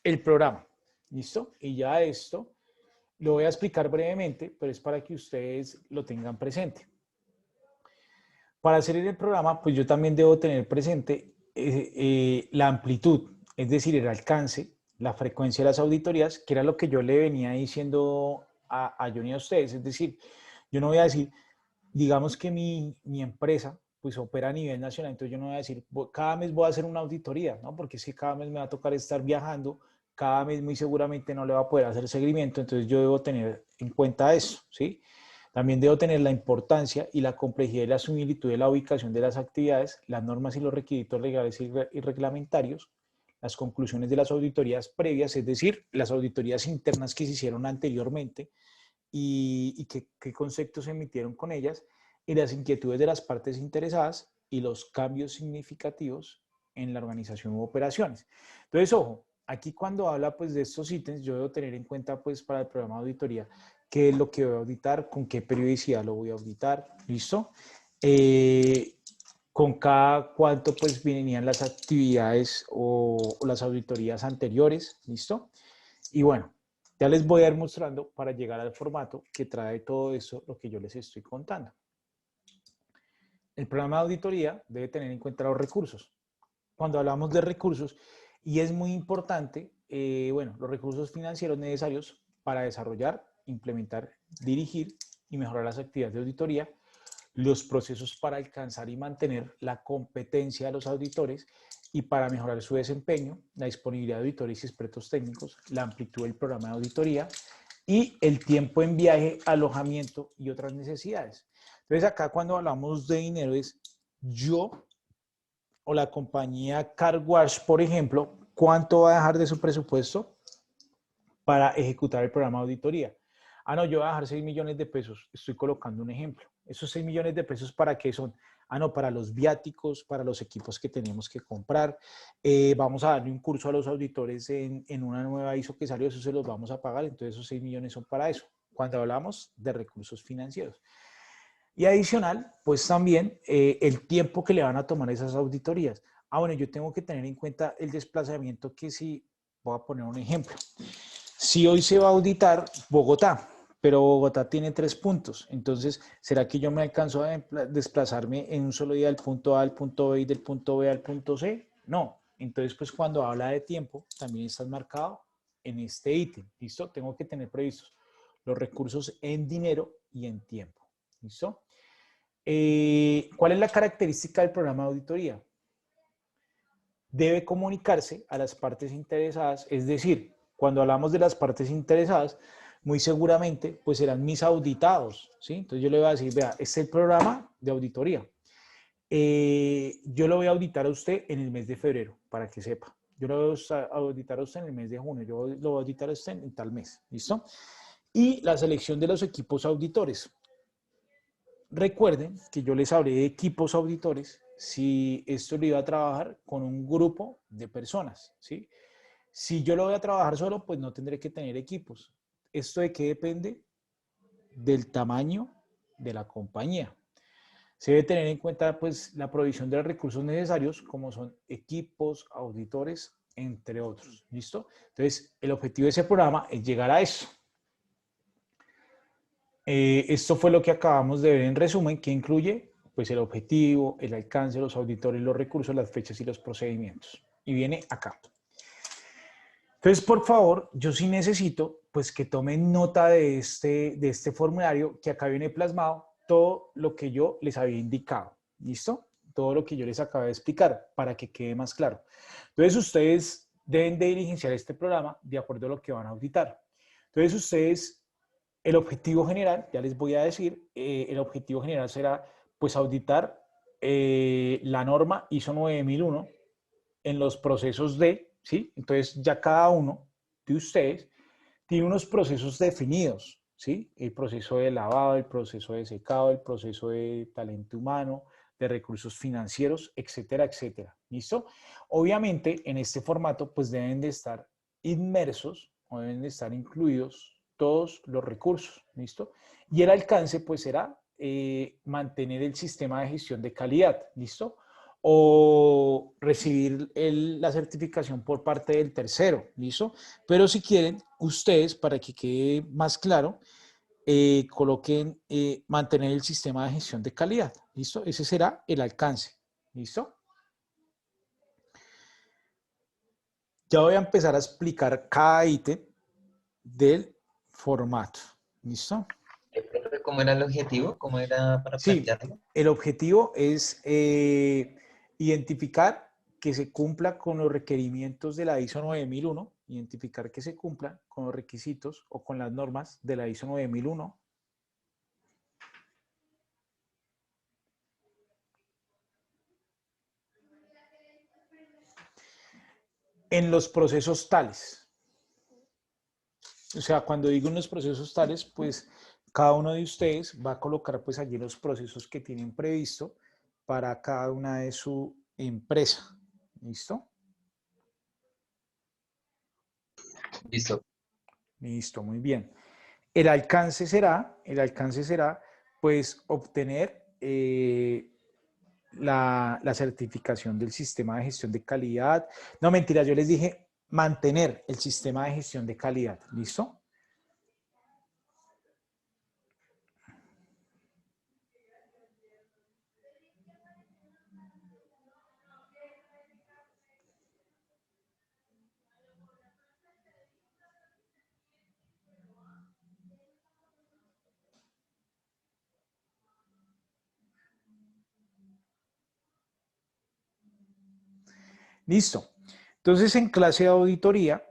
el programa, ¿listo? Y ya esto lo voy a explicar brevemente, pero es para que ustedes lo tengan presente. Para hacer el programa, pues yo también debo tener presente la amplitud, es decir, el alcance, la frecuencia de las auditorías, que era lo que yo le venía diciendo a Johnny a ustedes. Es decir, yo no voy a decir, digamos que mi empresa pues opera a nivel nacional, entonces yo no voy a decir, cada mes voy a hacer una auditoría, ¿no? Porque es que cada mes me va a tocar estar viajando, cada mes muy seguramente no le va a poder hacer seguimiento, entonces yo debo tener en cuenta eso, ¿sí? También debo tener la importancia y la complejidad y la similitud de la ubicación de las actividades, las normas y los requisitos legales y reglamentarios, las conclusiones de las auditorías previas, es decir, las auditorías internas que se hicieron anteriormente y qué conceptos se emitieron con ellas, y las inquietudes de las partes interesadas y los cambios significativos en la organización u operaciones. Entonces, ojo, aquí cuando habla pues de estos ítems, yo debo tener en cuenta pues para el programa de auditoría qué es lo que voy a auditar, con qué periodicidad lo voy a auditar, ¿listo? Con cada cuánto pues venían las actividades o las auditorías anteriores, ¿listo? Y bueno, ya les voy a ir mostrando para llegar al formato que trae todo eso, lo que yo les estoy contando. El programa de auditoría debe tener en cuenta los recursos. Cuando hablamos de recursos, y es muy importante, bueno, los recursos financieros necesarios para desarrollar, implementar, dirigir y mejorar las actividades de auditoría, los procesos para alcanzar y mantener la competencia de los auditores y para mejorar su desempeño, la disponibilidad de auditores y expertos técnicos, la amplitud del programa de auditoría y el tiempo en viaje, alojamiento y otras necesidades. Entonces acá cuando hablamos de dinero es yo o la compañía Car Wash, por ejemplo, ¿cuánto va a dejar de su presupuesto para ejecutar el programa de auditoría? Ah, no, yo voy a dejar 6 millones de pesos. Estoy colocando un ejemplo. ¿Esos 6 millones de pesos para qué son? Ah, no, para los viáticos, para los equipos que tenemos que comprar. Vamos a darle un curso a los auditores en una nueva ISO que salió, eso se los vamos a pagar. Entonces esos 6 millones son para eso, cuando hablamos de recursos financieros. Y adicional, pues también el tiempo que le van a tomar esas auditorías. Ah, bueno, yo tengo que tener en cuenta el desplazamiento que si, voy a poner un ejemplo. Si hoy se va a auditar Bogotá, pero Bogotá tiene 3 puntos, entonces, ¿será que yo me alcanzo a desplazarme en un solo día del punto A al punto B y del punto B al punto C? No, entonces pues cuando habla de tiempo, también está marcado en este ítem, ¿listo? Tengo que tener previstos los recursos en dinero y en tiempo, ¿listo? ¿Cuál es la característica del programa de auditoría? Debe comunicarse a las partes interesadas, es decir, cuando hablamos de las partes interesadas, muy seguramente pues serán mis auditados, ¿sí? Entonces yo le voy a decir, vea, este es el programa de auditoría. Yo lo voy a auditar a usted en el mes de febrero, para que sepa. Yo lo voy a auditar a usted en el mes de junio, yo lo voy a auditar a usted en tal mes, ¿listo? Y la selección de los equipos auditores. Recuerden que yo les hablé de equipos auditores si esto lo iba a trabajar con un grupo de personas, ¿sí? Si yo lo voy a trabajar solo, pues no tendré que tener equipos. ¿Esto de qué depende? Del tamaño de la compañía. Se debe tener en cuenta pues la provisión de los recursos necesarios, como son equipos, auditores, entre otros. ¿Listo? Entonces, el objetivo de ese programa es llegar a eso. Esto fue lo que acabamos de ver en resumen, que incluye pues el objetivo, el alcance, los auditores, los recursos, las fechas y los procedimientos. Y viene acá. Entonces, por favor, yo sí necesito pues que tomen nota de este formulario que acá viene plasmado todo lo que yo les había indicado. ¿Listo? Todo lo que yo les acabo de explicar para que quede más claro. Entonces, ustedes deben de diligenciar este programa de acuerdo a lo que van a auditar. Entonces, ustedes, el objetivo general, ya les voy a decir, el objetivo general será pues auditar la norma ISO 9001 en los procesos de, ¿sí? Entonces, ya cada uno de ustedes tiene unos procesos definidos, ¿sí? El proceso de lavado, el proceso de secado, el proceso de talento humano, de recursos financieros, etcétera, etcétera. ¿Listo? Obviamente, en este formato, pues deben de estar inmersos o deben de estar incluidos todos los recursos. ¿Listo? Y el alcance, pues será mantener el sistema de gestión de calidad. ¿Listo? O recibir la certificación por parte del tercero, ¿listo? Pero si quieren, ustedes, para que quede más claro, coloquen mantener el sistema de gestión de calidad, ¿listo? Ese será el alcance, ¿listo? Ya voy a empezar a explicar cada ítem del formato, ¿listo? ¿Cómo era el objetivo? ¿Cómo era para Sí, plantearlo? el objetivo es identificar que se cumpla con los requerimientos de la ISO 9001, identificar que se cumplan con los requisitos o con las normas de la ISO 9001. En los procesos tales. O sea, cuando digo en los procesos tales, pues cada uno de ustedes va a colocar pues allí los procesos que tienen previsto para cada una de su empresa. ¿Listo? Listo. Listo, muy bien. El alcance será pues obtener la certificación del sistema de gestión de calidad. No, mentira, yo les dije mantener el sistema de gestión de calidad. ¿Listo? Listo. Entonces, en clase de auditoría,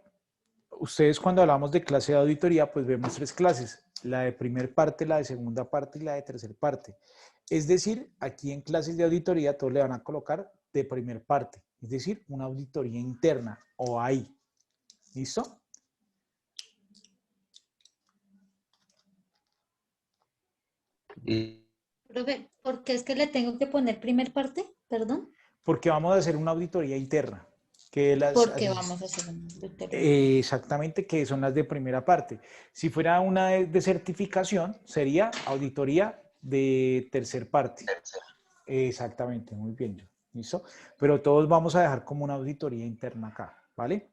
ustedes cuando hablamos de clase de auditoría, pues vemos tres clases, la de primer parte, la de segunda parte y la de tercer parte. Es decir, aquí en clases de auditoría todos le van a colocar de primer parte, es decir, una auditoría interna o ahí. ¿Listo? Y Profe, ¿por qué es que le tengo que poner primer parte? Perdón. Porque vamos a hacer una auditoría interna. Que Porque vamos a hacer una auditoría. Exactamente, que son las de primera parte. Si fuera una de certificación, sería auditoría de tercer parte. Exactamente, muy bien. ¿Listo? Pero todos vamos a dejar como una auditoría interna acá, ¿vale?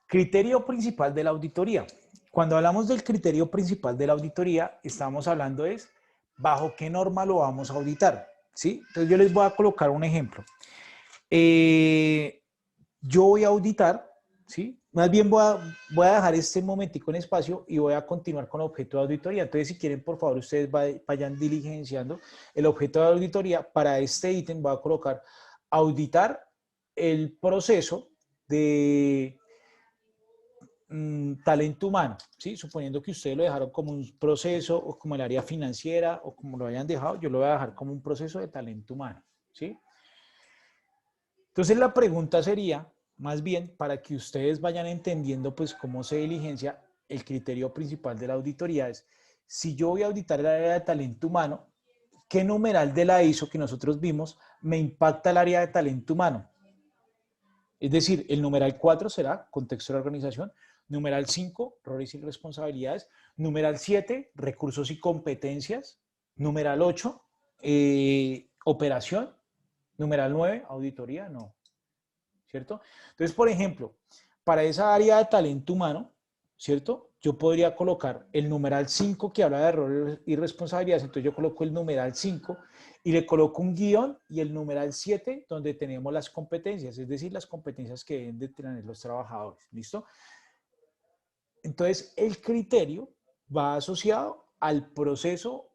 Criterio principal de la auditoría. Cuando hablamos del criterio principal de la auditoría, estamos hablando es bajo qué norma lo vamos a auditar, ¿sí? Entonces yo les voy a colocar un ejemplo. yo voy a auditar, ¿sí? Más bien voy a dejar este momentico en espacio y voy a continuar con el objeto de auditoría. Entonces, si quieren, por favor, ustedes vayan diligenciando el objeto de auditoría. Para este ítem voy a colocar auditar el proceso de talento humano, ¿sí? Suponiendo que ustedes lo dejaron como un proceso o como el área financiera o como lo hayan dejado, yo lo voy a dejar como un proceso de talento humano, ¿sí? Entonces la pregunta sería, más bien, para que ustedes vayan entendiendo pues cómo se diligencia, el criterio principal de la auditoría es, si yo voy a auditar el área de talento humano, ¿qué numeral de la ISO que nosotros vimos me impacta el área de talento humano? Es decir, el numeral 4 será contexto de la organización, numeral 5, roles y responsabilidades, numeral 7, recursos y competencias, numeral 8, operación, numeral 9, auditoría, no, ¿cierto? Entonces, por ejemplo, para esa área de talento humano, ¿cierto? Yo podría colocar el numeral 5 que habla de roles y responsabilidades, entonces yo coloco el numeral 5 y le coloco un guión y el numeral 7 donde tenemos las competencias, es decir, las competencias que deben de tener los trabajadores, ¿listo? Entonces, el criterio va asociado al proceso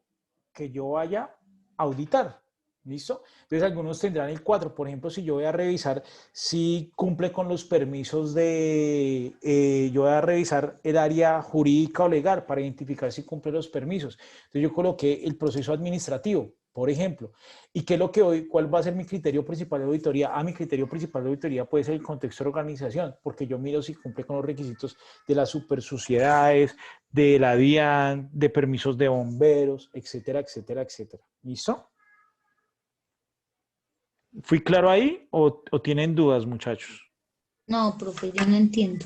que yo vaya a auditar. ¿Listo? Entonces, algunos tendrán el 4. Por ejemplo, si yo voy a revisar si cumple con los permisos yo voy a revisar el área jurídica o legal para identificar si cumple los permisos. Entonces, yo coloqué el proceso administrativo, por ejemplo. ¿Y qué es lo que hoy, cuál va a ser mi criterio principal de auditoría? Mi criterio principal de auditoría puede ser el contexto de organización, porque yo miro si cumple con los requisitos de las supersociedades, de la DIAN, de permisos de bomberos, etcétera, etcétera, etcétera. ¿Listo? ¿Fui claro ahí o tienen dudas, muchachos? No, profe, yo no entiendo.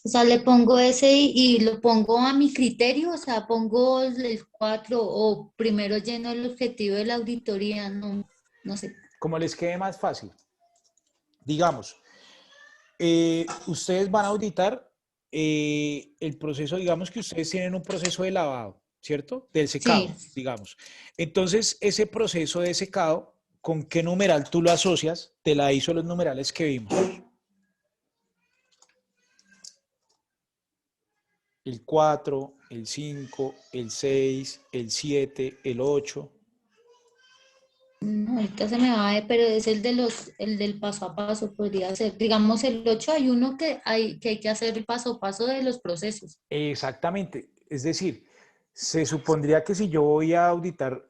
O sea, le pongo ese y lo pongo a mi criterio, o sea, pongo el 4 o primero lleno el objetivo de la auditoría, no, no sé. Como les quede más fácil. Digamos, ustedes van a auditar el proceso, digamos que ustedes tienen un proceso de lavado, ¿cierto? Del secado, Sí, digamos. Entonces, ese proceso de secado, ¿con qué numeral tú lo asocias? Te la hizo los numerales que vimos. El 4, el 5, el 6, el 7, el 8. no, ahorita se me va, pero es el del paso a paso, podría ser. Digamos, el 8 hay uno que hay que hacer el paso a paso de los procesos. Exactamente. Es decir, se supondría que si yo voy a auditar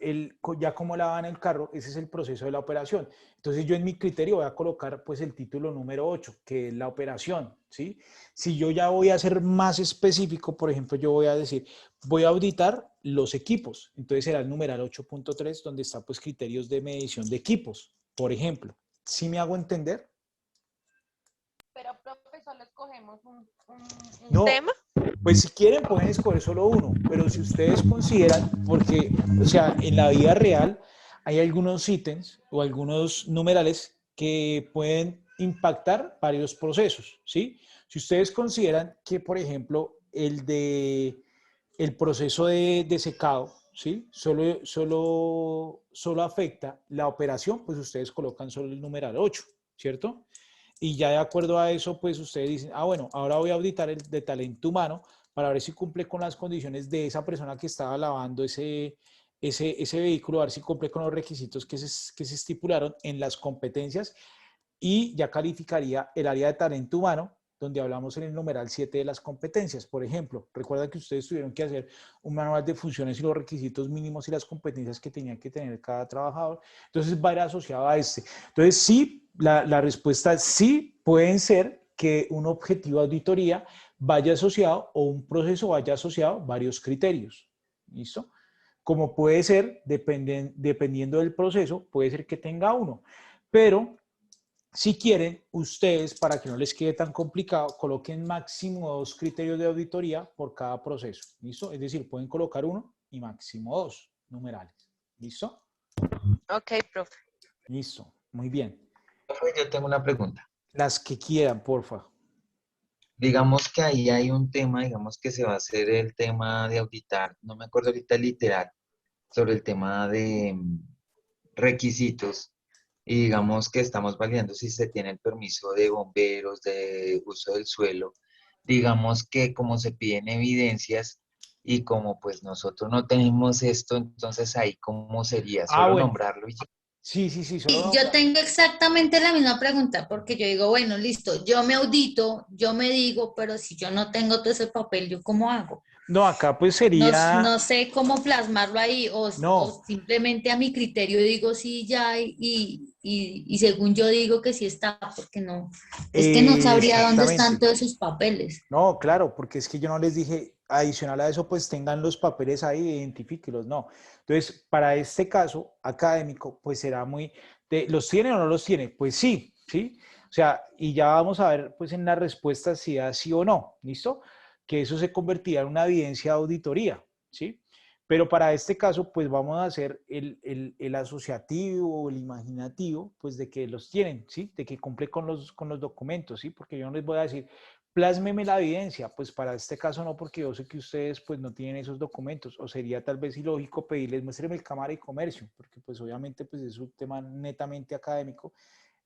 ya cómo lavan el carro, ese es el proceso de la operación. Entonces yo en mi criterio voy a colocar pues el título número 8, que es la operación, ¿sí? Si yo ya voy a ser más específico, por ejemplo, yo voy a decir, voy a auditar los equipos. Entonces será el numeral 8.3, donde está pues criterios de medición de equipos, por ejemplo. ¿Sí me hago entender? Pero, profe, solo escogemos un No, tema. pues si quieren pueden escoger solo uno, pero si ustedes consideran, porque, o sea, en la vida real hay algunos ítems o algunos numerales que pueden impactar varios procesos, ¿sí? Si ustedes consideran que, por ejemplo, el proceso de secado, ¿sí? Solo afecta la operación, pues ustedes colocan solo el numeral 8, ¿cierto? Y ya de acuerdo a eso, pues ustedes dicen, bueno, ahora voy a auditar el de talento humano para ver si cumple con las condiciones de esa persona que estaba lavando ese vehículo, a ver si cumple con los requisitos que se estipularon en las competencias y ya calificaría el área de talento humano, donde hablamos en el numeral 7 de las competencias. Por ejemplo, recuerda que ustedes tuvieron que hacer un manual de funciones y los requisitos mínimos y las competencias que tenía que tener cada trabajador. Entonces va a ir asociado a este. Entonces sí, la respuesta es sí, pueden ser que un objetivo de auditoría vaya asociado o un proceso vaya asociado a varios criterios. ¿Listo? Como puede ser, dependiendo del proceso, puede ser que tenga uno. Pero si quieren, ustedes, para que no les quede tan complicado, coloquen máximo 2 criterios de auditoría por cada proceso. ¿Listo? Es decir, pueden colocar uno y máximo 2 numerales. ¿Listo? Ok, profe. Listo. Muy bien. Yo tengo una pregunta. Las que quieran, porfa. Digamos que ahí hay un tema, digamos que se va a hacer el tema de auditar, no me acuerdo ahorita literal, sobre el tema de requisitos. y digamos que estamos validando si se tiene el permiso de bomberos, de uso del suelo, digamos que como se piden evidencias y como pues nosotros no tenemos esto, entonces ahí cómo sería, Ah, solo bueno, nombrarlo y ya. sí, sí, sí, solo Sí, yo nombrar. tengo exactamente la misma pregunta, porque yo digo, bueno, listo, yo me audito, yo me digo, pero si yo no tengo todo ese papel, ¿yo cómo hago? No, acá pues No, sería, no sé cómo plasmarlo ahí, o no, simplemente a mi criterio digo sí, ya, y según yo digo que sí está, porque no, es que no sabría dónde están exactamente. todos esos papeles. No, claro, porque es que yo no les dije, adicional a eso, pues tengan los papeles ahí, identifíquelos, no. Entonces, para este caso académico, pues será muy, ¿los tiene o no los tiene? Pues sí, ¿sí? O sea, y ya vamos a ver, pues en la respuesta si da sí o no, ¿listo? Que eso se convertirá en una evidencia de auditoría, ¿sí? Pero para este caso, pues vamos a hacer el asociativo o el imaginativo, pues de que los tienen, ¿sí? De que cumple con los documentos, ¿sí? Porque yo no les voy a decir, plásmeme la evidencia, pues para este caso no, porque yo sé que ustedes pues no tienen esos documentos, o sería tal vez ilógico pedirles, muéstreme el Cámara y Comercio, porque pues obviamente pues es un tema netamente académico,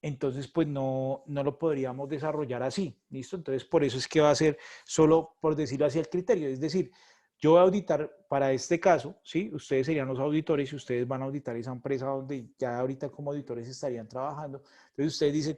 entonces pues no lo podríamos desarrollar así, ¿listo? Entonces por eso es que va a ser solo, por decirlo así, el criterio, es decir, yo voy a auditar para este caso, ¿sí? Ustedes serían los auditores y ustedes van a auditar esa empresa donde ya ahorita como auditores estarían trabajando, entonces ustedes dicen,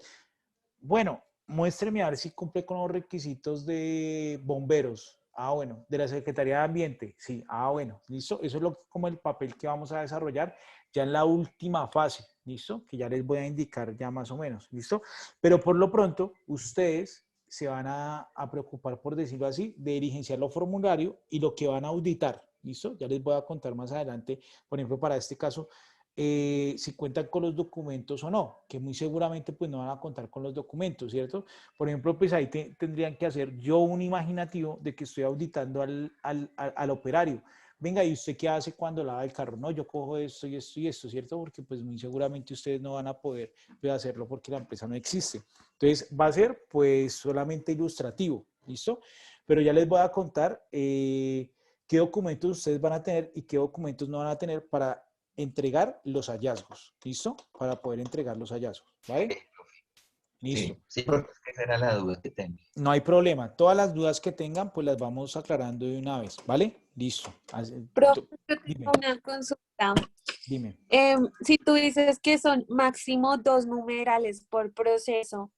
bueno, muéstreme a ver si cumple con los requisitos de bomberos. Ah, bueno, de la Secretaría de Ambiente. Sí, ah, bueno, listo. Eso es como el papel que vamos a desarrollar ya en la última fase, listo, que ya les voy a indicar ya más o menos, listo. Pero por lo pronto, ustedes se van a preocupar, por decirlo así, de diligenciar los formularios y lo que van a auditar, listo. Ya les voy a contar más adelante, por ejemplo, para este caso, si cuentan con los documentos o no, que muy seguramente pues no van a contar con los documentos, ¿cierto? Por ejemplo, pues ahí tendrían que hacer yo un imaginativo de que estoy auditando al operario. Venga, ¿y usted qué hace cuando lava el carro? No, yo cojo esto y esto y esto, ¿cierto? Porque pues muy seguramente ustedes no van a poder pues, hacerlo porque la empresa no existe. Entonces va a ser pues solamente ilustrativo, ¿listo? Pero ya les voy a contar qué documentos ustedes van a tener y qué documentos no van a tener para entregar los hallazgos, ¿listo? Para poder entregar los hallazgos, ¿vale? Listo. Sí, sí, porque esa era la duda que tenía. No hay problema. Todas las dudas que tengan, pues las vamos aclarando de una vez, ¿vale? Listo. Profe, yo Dime, tengo una consulta. dime. Si tú dices que son máximo 2 numerales por proceso,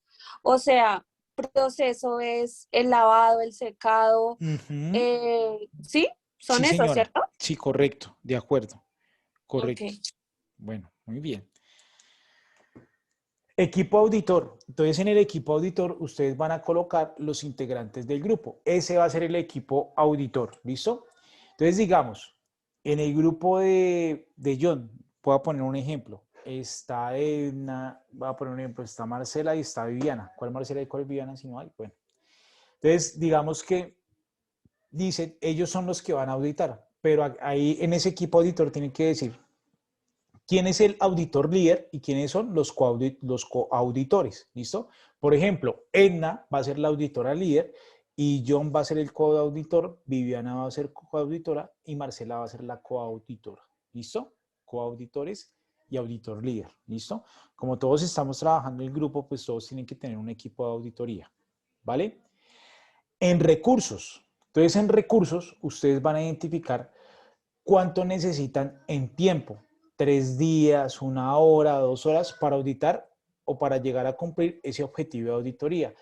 o sea, proceso es el lavado, el secado, Ujú. ¿sí? Sí, Son esos, señora. ¿cierto? Sí, correcto. De acuerdo. Ok. Correcto. Bueno, muy bien. Equipo auditor. Entonces, en el equipo auditor, ustedes van a colocar los integrantes del grupo. Ese va a ser el equipo auditor. ¿Listo? Entonces, digamos, en el grupo de John, voy a poner un ejemplo. Está Edna, voy a poner un ejemplo, está Marcela y está Viviana. ¿Cuál Marcela y cuál Viviana? Si no hay, bueno. Entonces, digamos que dicen, ellos son los que van a auditar, pero ahí en ese equipo auditor tienen que decir quién es el auditor líder y quiénes son los coauditores, ¿listo? Por ejemplo, Edna va a ser la auditora líder y John va a ser el coauditor, Viviana va a ser coauditora y Marcela va a ser la coauditora, ¿listo? Coauditores y auditor líder, ¿listo? Como todos estamos trabajando en el grupo, pues todos tienen que tener un equipo de auditoría, ¿vale? En recursos, entonces en recursos ustedes van a identificar cuánto necesitan en tiempo, 3 días, 1 hora, 2 horas para auditar o para llegar a cumplir ese objetivo de auditoría.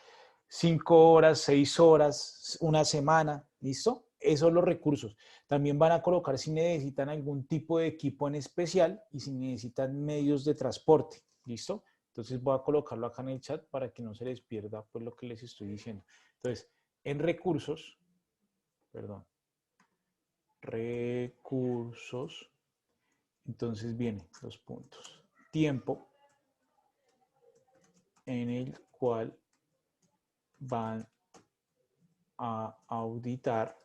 5 horas, 6 horas, una semana, ¿listo? Esos son los recursos. También van a colocar si necesitan algún tipo de equipo en especial y si necesitan medios de transporte, ¿listo? Entonces voy a colocarlo acá en el chat para que no se les pierda pues lo que les estoy diciendo. Entonces, en recursos, perdón, recursos, entonces vienen los puntos. Tiempo en el cual van a auditar.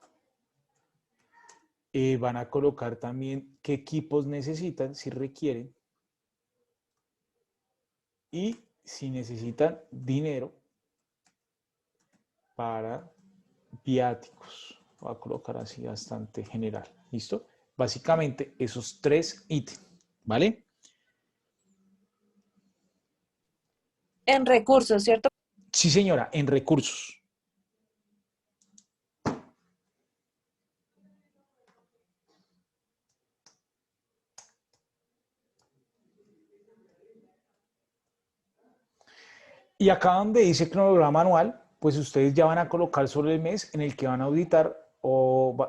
Van a colocar también qué equipos necesitan, si requieren, y si necesitan dinero para viáticos. Voy a colocar así bastante general. ¿Listo? Básicamente esos 3 ítems. ¿Vale? En recursos, ¿cierto? Sí, señora, en recursos. Y acá donde dice cronograma anual, pues ustedes ya van a colocar solo el mes en el que van a auditar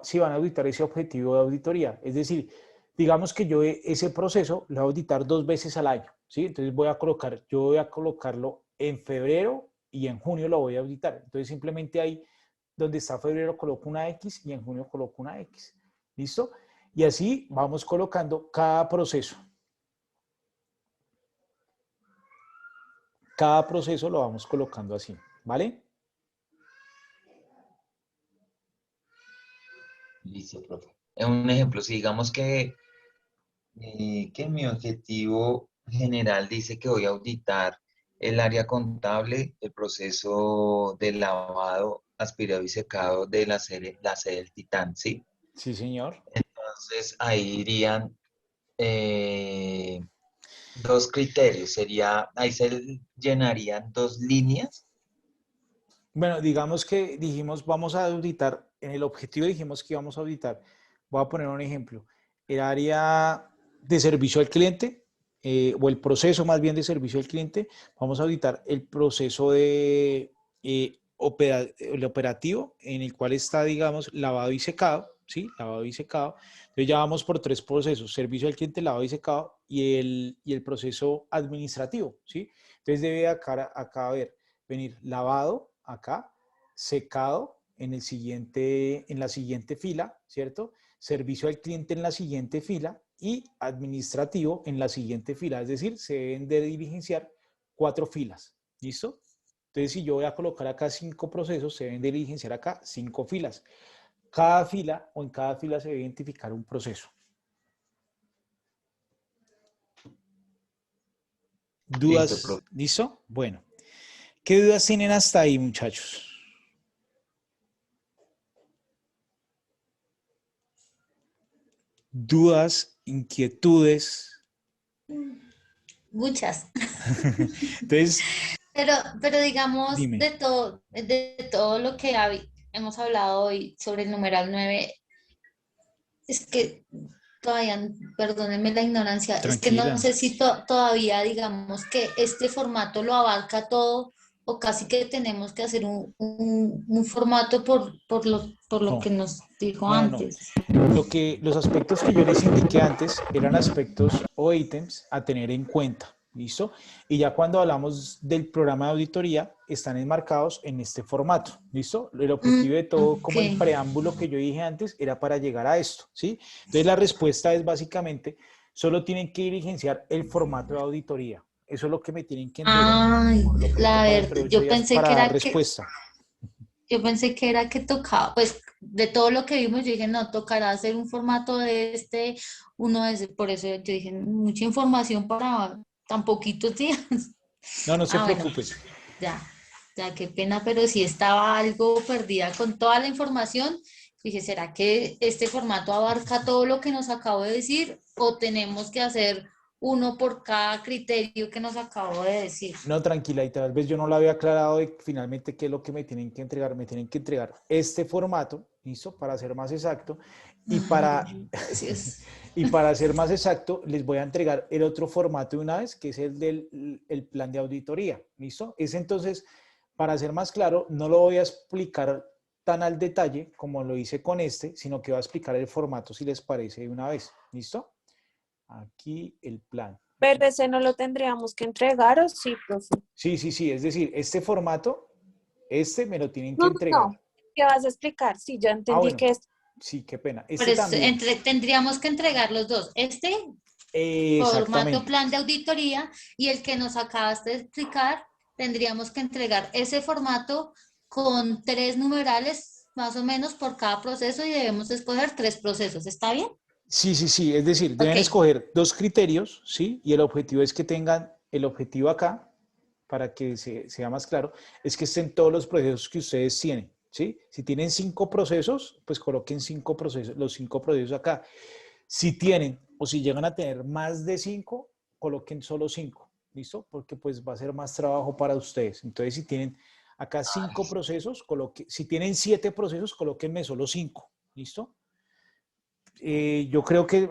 si van a auditar ese objetivo de auditoría. Es decir, digamos que yo ese proceso lo voy a auditar 2 veces al año, ¿sí? Entonces yo voy a colocarlo en febrero y en junio lo voy a auditar. Entonces simplemente ahí donde está febrero coloco una X y en junio coloco una X. ¿Listo? Y así vamos colocando cada proceso. Cada proceso lo vamos colocando así, ¿vale? Listo, profe. Un ejemplo, si digamos que mi objetivo general dice que voy a auditar el área contable, el proceso de lavado, aspirado y secado de la sede del Titán, ¿sí? Sí, señor. Entonces ahí irían eh, dos criterios, ahí se llenarían dos líneas. Bueno, digamos que dijimos, vamos a auditar, en el objetivo dijimos que íbamos a auditar, voy a poner un ejemplo, el área de servicio al cliente, o el proceso más bien de servicio al cliente, vamos a auditar el proceso el operativo en el cual está, digamos, lavado y secado, ¿sí? Lavado y secado. Entonces ya vamos por 3 procesos, servicio al cliente, lavado y secado y el proceso administrativo, ¿sí? Entonces debe acá venir lavado acá, secado en la siguiente fila, ¿cierto? Servicio al cliente en la siguiente fila y administrativo en la siguiente fila. Es decir, se deben de diligenciar 4 filas. ¿Listo? Entonces, si yo voy a colocar acá 5 procesos, se deben de diligenciar acá 5 filas. Cada fila o en cada fila se debe identificar un proceso. ¿Dudas? Listo, profe. ¿Listo? Bueno. ¿Qué dudas tienen hasta ahí, muchachos? Dudas, inquietudes. Muchas. Entonces, Pero digamos, dime. de todo lo que hemos hablado hoy sobre el numeral 9, es que todavía, perdónenme la ignorancia, es que no Tranquila. sé si todavía digamos que este formato lo abarca todo o casi que tenemos que hacer un formato por lo que No, nos dijo no. antes. Los aspectos que yo les indiqué antes eran aspectos o ítems a tener en cuenta. ¿Listo? Y ya cuando hablamos del programa de auditoría, están enmarcados en este formato. ¿Listo? El objetivo de todo, Ok. como el preámbulo que yo dije antes, era para llegar a esto. ¿Sí? Entonces la respuesta es básicamente, solo tienen que diligenciar el formato de auditoría. Eso es lo que me tienen que entregar. Ay, Por lo pronto la para verdad, dentro de 8 días para dar respuesta. yo pensé que era que tocaba, pues de todo lo que vimos, yo dije, no, tocará hacer un formato de uno de ese, por eso yo dije, mucha información para tan poquitos días. No, no se Ah, bueno, preocupen. ya, ya, qué pena, pero sí estaba algo perdida con toda la información. Dije, ¿será que este formato abarca todo lo que nos acabo de decir o tenemos que hacer uno por cada criterio que nos acabo de decir? No, tranquila, y tal vez yo no lo había aclarado de finalmente qué es lo que me tienen que entregar. Me tienen que entregar este formato, ¿listo? Para ser más exacto. Y para, Ay, gracias. y para ser más exacto, les voy a entregar el otro formato de una vez, que es el del plan de auditoría, ¿listo? Es entonces, para ser más claro, no lo voy a explicar tan al detalle como lo hice con este, sino que voy a explicar el formato si les parece de una vez, ¿listo? Aquí el plan. Pero ese no lo tendríamos que entregar, ¿o sí, profe? Sí, sí, sí, es decir, este formato, me lo tienen que No, no, entregar. no. ¿Qué vas a explicar? Sí, yo Ah, entendí bueno, que es. sí, qué pena. Pero Este también. tendríamos que entregar los dos. Este formato Exactamente. plan de auditoría y el que nos acabas de explicar, tendríamos que entregar ese formato con 3 numerales más o menos por cada proceso y debemos escoger 3 procesos. ¿Está bien? Sí, sí, sí, es decir, Ok. deben escoger 2 criterios, ¿sí? Y el objetivo es que tengan, el objetivo acá, para que sea más claro, es que estén todos los procesos que ustedes tienen, ¿sí? Si tienen 5 procesos, pues coloquen 5 procesos, los 5 procesos acá. Si tienen o si llegan a tener más de 5, coloquen solo 5. ¿listo? Porque pues va a ser más trabajo para ustedes. Entonces, si tienen acá 5 procesos, si tienen 7 procesos, colóquenme solo 5, ¿listo? Yo creo que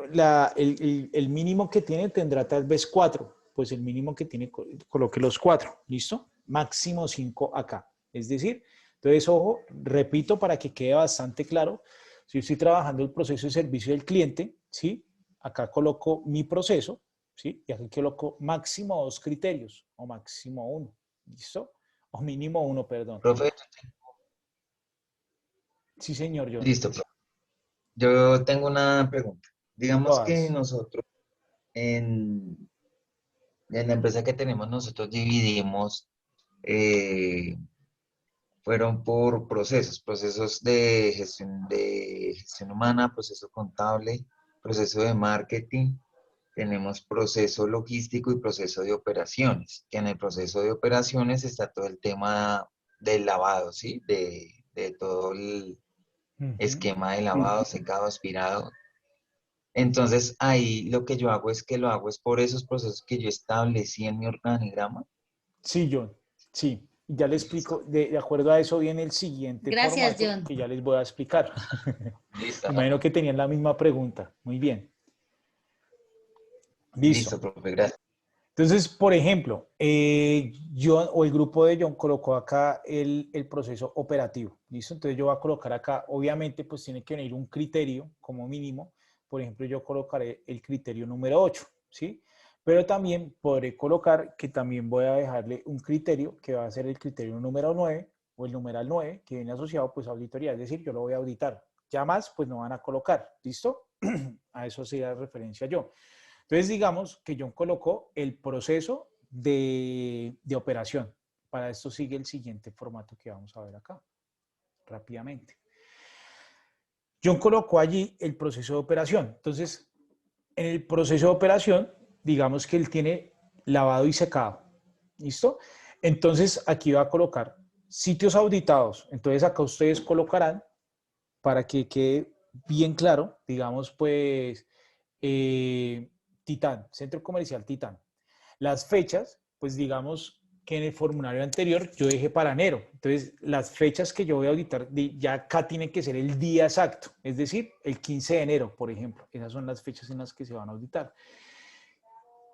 el mínimo que tiene tendrá tal vez 4, pues el mínimo que tiene, coloque los 4, ¿listo? Máximo 5 acá. Es decir, entonces, ojo, repito para que quede bastante claro, si yo estoy trabajando el proceso de servicio del cliente, ¿sí? Acá coloco mi proceso, ¿sí? Y aquí coloco máximo 2 criterios o máximo 1, ¿listo? O mínimo 1, perdón. Profe, Sí, señor John. listo, profe. Yo tengo una pregunta. Digamos que Todas. nosotros en, en la empresa que tenemos, nosotros dividimos, eh, fueron por procesos de gestión humana, proceso contable, proceso de marketing, tenemos proceso logístico y proceso de operaciones, que en el proceso de operaciones está todo el tema del lavado, ¿sí? De todo el Ujú. esquema de lavado, secado, aspirado. Entonces ahí lo que yo hago es que lo hago es por esos procesos que yo establecí en mi organigrama. Sí, John, sí. Ya le Listo, explico, de acuerdo a eso viene el siguiente Gracias, formato John. que ya les voy a explicar. listo, Me no, imagino que tenían la misma pregunta. Muy bien. listo, Listo. profe, gracias. Entonces, por ejemplo, John o el grupo de John colocó acá el proceso operativo. ¿Listo? Entonces yo voy a colocar acá, obviamente, pues tiene que venir un criterio como mínimo. Por ejemplo, yo colocaré el criterio número 8, ¿sí? Pero también podré colocar que también voy a dejarle un criterio que va a ser el criterio número 9 o el numeral 9 que viene asociado pues a auditoría. Es decir, yo lo voy a auditar. Ya más, pues no van a colocar. ¿Listo? A eso sería referencia yo. Entonces, digamos que John colocó el proceso de operación. Para esto sigue el siguiente formato que vamos a ver acá, rápidamente. John colocó allí el proceso de operación. Entonces, en el proceso de operación, digamos que él tiene lavado y secado. ¿Listo? Entonces, aquí va a colocar sitios auditados. Entonces, acá ustedes colocarán, para que quede bien claro, digamos, pues, Titán, Centro Comercial Titán. Las fechas, pues digamos que en el formulario anterior yo dejé para enero. Entonces, las fechas que yo voy a auditar, ya acá tiene que ser el día exacto, es decir, el 15 de enero, por ejemplo. Esas son las fechas en las que se van a auditar.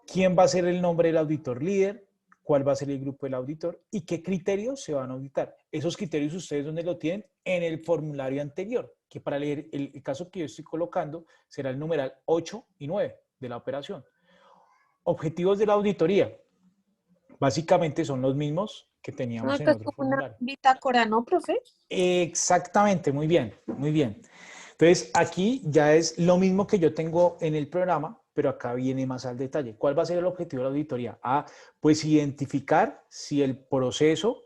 ¿Quién va a ser el nombre del auditor líder? ¿Cuál va a ser el grupo del auditor? ¿Y qué criterios se van a auditar? Esos criterios ustedes donde lo tienen en el formulario anterior, que para leer el caso que yo estoy colocando será el numeral 8 y 9 de la operación. Objetivos de la auditoría. Básicamente son los mismos que No, teníamos en acá es otro como una formulario. bitácora, ¿no, profe? Exactamente, muy bien, muy bien. Entonces, aquí ya es lo mismo que yo tengo en el programa, pero acá viene más al detalle. ¿Cuál va a ser el objetivo de la auditoría? Pues identificar si el proceso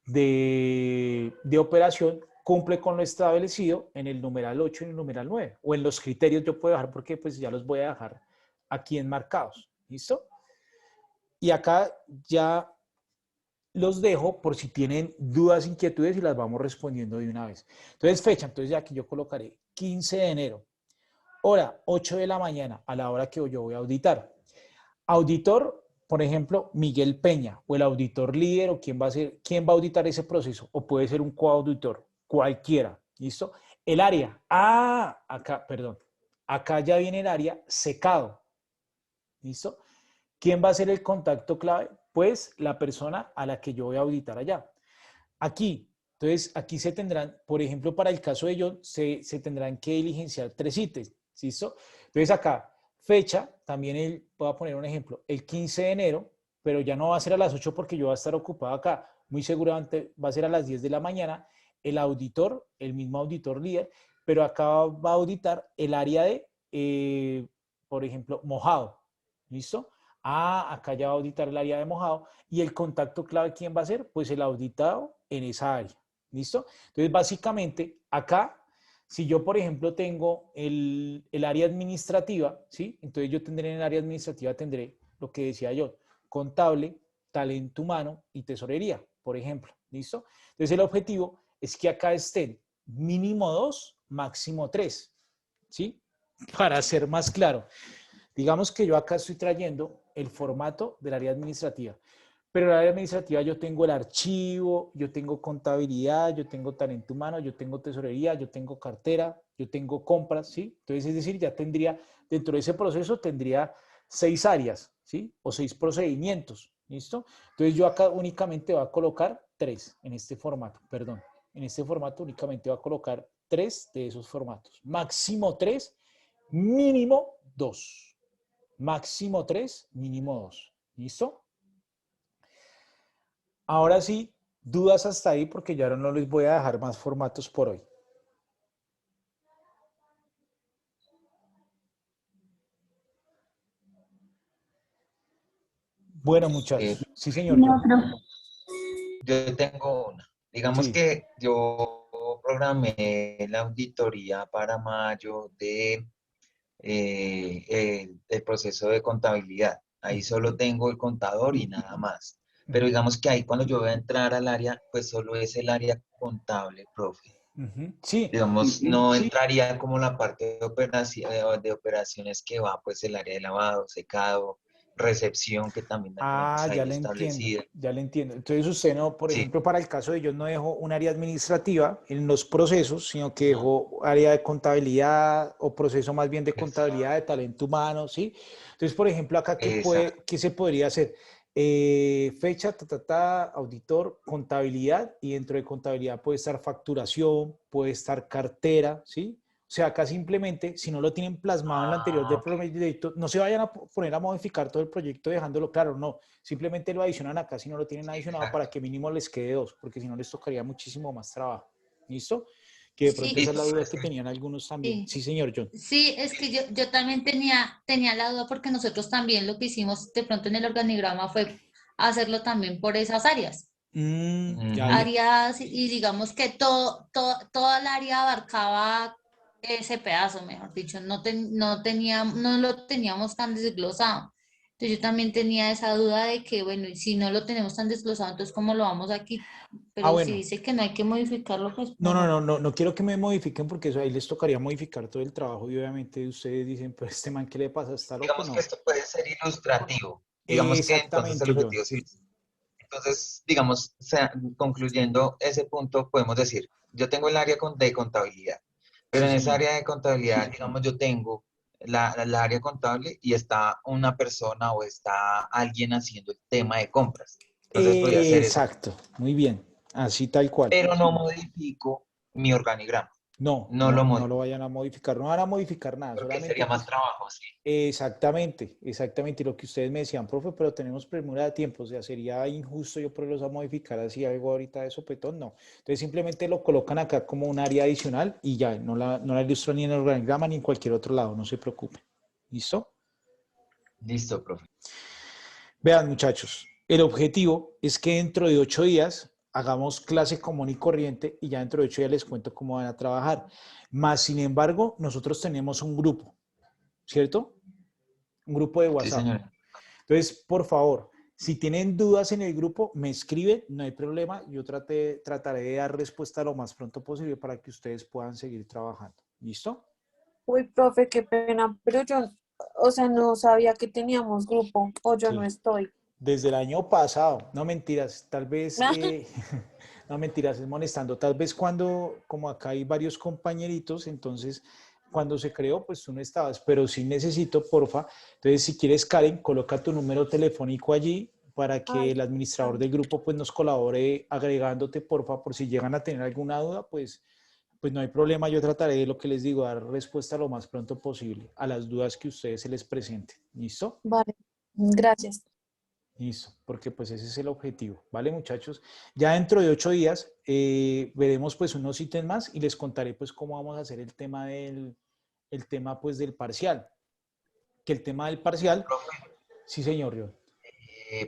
de operación cumple con lo establecido en el numeral 8 y el numeral 9, o en los criterios yo puedo dejar porque pues ya los voy a dejar aquí enmarcados. ¿Listo? Y acá ya los dejo por si tienen dudas, inquietudes y las vamos respondiendo de una vez. Entonces, fecha, entonces ya aquí yo colocaré 15 de enero, hora 8 de la mañana, a la hora que yo voy a auditar. Auditor, por ejemplo, Miguel Peña, o el auditor líder, o quién va a auditar ese proceso, o puede ser un coauditor, cualquiera, ¿listo? El área, acá, perdón, acá ya viene el área secado, ¿listo? ¿Quién va a ser el contacto clave? Pues la persona a la que yo voy a auditar allá. Aquí, entonces, aquí se tendrán, por ejemplo, para el caso de ellos, se tendrán que diligenciar 3 ítems, ¿listo? Entonces acá, fecha, también voy a poner un ejemplo, el 15 de enero, pero ya no va a ser a las 8 porque yo voy a estar ocupado acá, muy seguramente va a ser a las 10 de la mañana, el auditor, el mismo auditor líder, pero acá va a auditar el área de, por ejemplo, mojado, ¿listo? Acá ya va a auditar el área de mojado y el contacto clave, ¿quién va a ser? Pues el auditado en esa área. ¿Listo? Entonces, básicamente, acá, si yo, por ejemplo, tengo el área administrativa, ¿sí? Entonces yo tendré en el área administrativa, tendré lo que decía yo, contable, talento humano y tesorería, por ejemplo. ¿Listo? Entonces, el objetivo es que acá estén mínimo 2, máximo 3, ¿sí? Para ser más claro. Digamos que yo acá estoy trayendo el formato del área administrativa. Pero en el área administrativa yo tengo el archivo, yo tengo contabilidad, yo tengo talento humano, yo tengo tesorería, yo tengo cartera, yo tengo compras, ¿sí? Entonces, es decir, ya tendría, dentro de ese proceso tendría 6 áreas, ¿sí? O 6 procedimientos, ¿listo? Entonces, yo acá únicamente voy a colocar 3 en este formato, perdón. En este formato únicamente voy a colocar 3 de esos formatos. Máximo 3, mínimo 2. Máximo 3, mínimo 2. ¿Listo? Ahora sí, dudas hasta ahí porque ya no les voy a dejar más formatos por hoy. Bueno, muchachos. Sí, señor No, John. Yo tengo una. Digamos Sí. que yo programé la auditoría para mayo de el proceso de contabilidad. Ahí solo Ujú, tengo el contador y nada más. Pero ujú, digamos que ahí cuando yo voy a entrar al área, pues solo es el área contable, profe. ujú. Sí, Digamos, no entraría como la parte de operaciones que va, pues el área de lavado, secado, recepción, que también la tenemos ya ahí le entiendo, establecida. ya le entiendo. Entonces usted no, por Sí, ejemplo, para el caso de ellos no dejó un área administrativa en los procesos, sino que no, dejó área de contabilidad o proceso más bien de exacto, contabilidad de talento humano, ¿sí? Entonces, por ejemplo, acá, exacto, ¿qué se podría hacer? Fecha, auditor, contabilidad, y dentro de contabilidad puede estar facturación, puede estar cartera, ¿sí? O sea, acá simplemente, si no lo tienen plasmado en lo anterior del ok, proyecto, no se vayan a poner a modificar todo el proyecto dejándolo claro, no. Simplemente lo adicionan acá si no lo tienen adicionado para exacto. que mínimo les quede 2, porque si no les tocaría muchísimo más trabajo. ¿Listo? Que de pronto esa es sí, la Listo, duda que profe. tenían algunos también. sí. Sí, señor John. Sí, es que yo también tenía la duda porque nosotros también lo que hicimos de pronto en el organigrama fue hacerlo también por esas áreas. Ya Ujú, le. Áreas y digamos que toda el área abarcaba ese pedazo, mejor dicho, no lo teníamos tan desglosado. Entonces yo también tenía esa duda de que, bueno, y si no lo tenemos tan desglosado, entonces ¿cómo lo vamos aquí? Pero si Bueno. dice que no hay que modificarlo, pues No, no, mejor. no, no, no quiero que me modifiquen porque eso ahí les tocaría modificar todo el trabajo y obviamente ustedes dicen, pues este man, ¿qué le pasa? ¿Está loco? digamos que No. esto puede ser ilustrativo. Digamos que entonces el Exactamente, John. objetivo sí. Entonces, digamos, concluyendo ese punto, podemos decir, yo tengo el área de contabilidad, pero Sí, en esa señor. área de contabilidad, digamos, yo tengo la área contable y está una persona o está alguien haciendo el tema de compras. Entonces voy a hacer eso, Exacto, muy bien. Así tal cual. pero no modifico mi organigrama, No, no no, lo no lo modifico, vayan a modificar, no van a modificar nada, porque sería solamente más trabajo, sí. exactamente, exactamente lo que ustedes me decían, profe, pero tenemos premura de tiempo, o sea, sería injusto yo ponerlos a modificar así algo ahorita de sopetón, no. Entonces simplemente lo colocan acá como un área adicional y ya, no la ilustran ni en el organigrama ni en cualquier otro lado, no se preocupen. ¿Listo? Listo, profe. Vean, muchachos, el objetivo es que dentro de 8 días hagamos clase común y corriente y ya dentro de 8 días les cuento cómo van a trabajar. Más, sin embargo, nosotros tenemos un grupo, ¿cierto? Un grupo de Sí, WhatsApp. señor. Entonces, por favor, si tienen dudas en el grupo, me escriben, no hay problema. Yo trataré de dar respuesta lo más pronto posible para que ustedes puedan seguir trabajando. ¿Listo? Uy, profe, qué pena, pero yo, o sea, no sabía que teníamos grupo, o yo no Sí. estoy. Desde el año pasado, no mentiras, tal vez, no mentiras, es molestando, tal vez cuando, como acá hay varios compañeritos, entonces cuando se creó, pues tú no estabas, pero sí necesito, porfa, entonces si quieres, Karen, coloca tu número telefónico allí para que Ay, el administrador del grupo pues nos colabore agregándote, porfa, por si llegan a tener alguna duda, pues no hay problema, yo trataré de lo que les digo, dar respuesta lo más pronto posible a las dudas que ustedes se les presenten. ¿Listo? vale, gracias. Listo, porque pues ese es el objetivo, ¿vale, muchachos? Ya dentro de 8 días veremos pues unos ítems más y les contaré pues cómo vamos a hacer el tema pues del parcial. Que el tema del parcial, Profe, sí señor, John.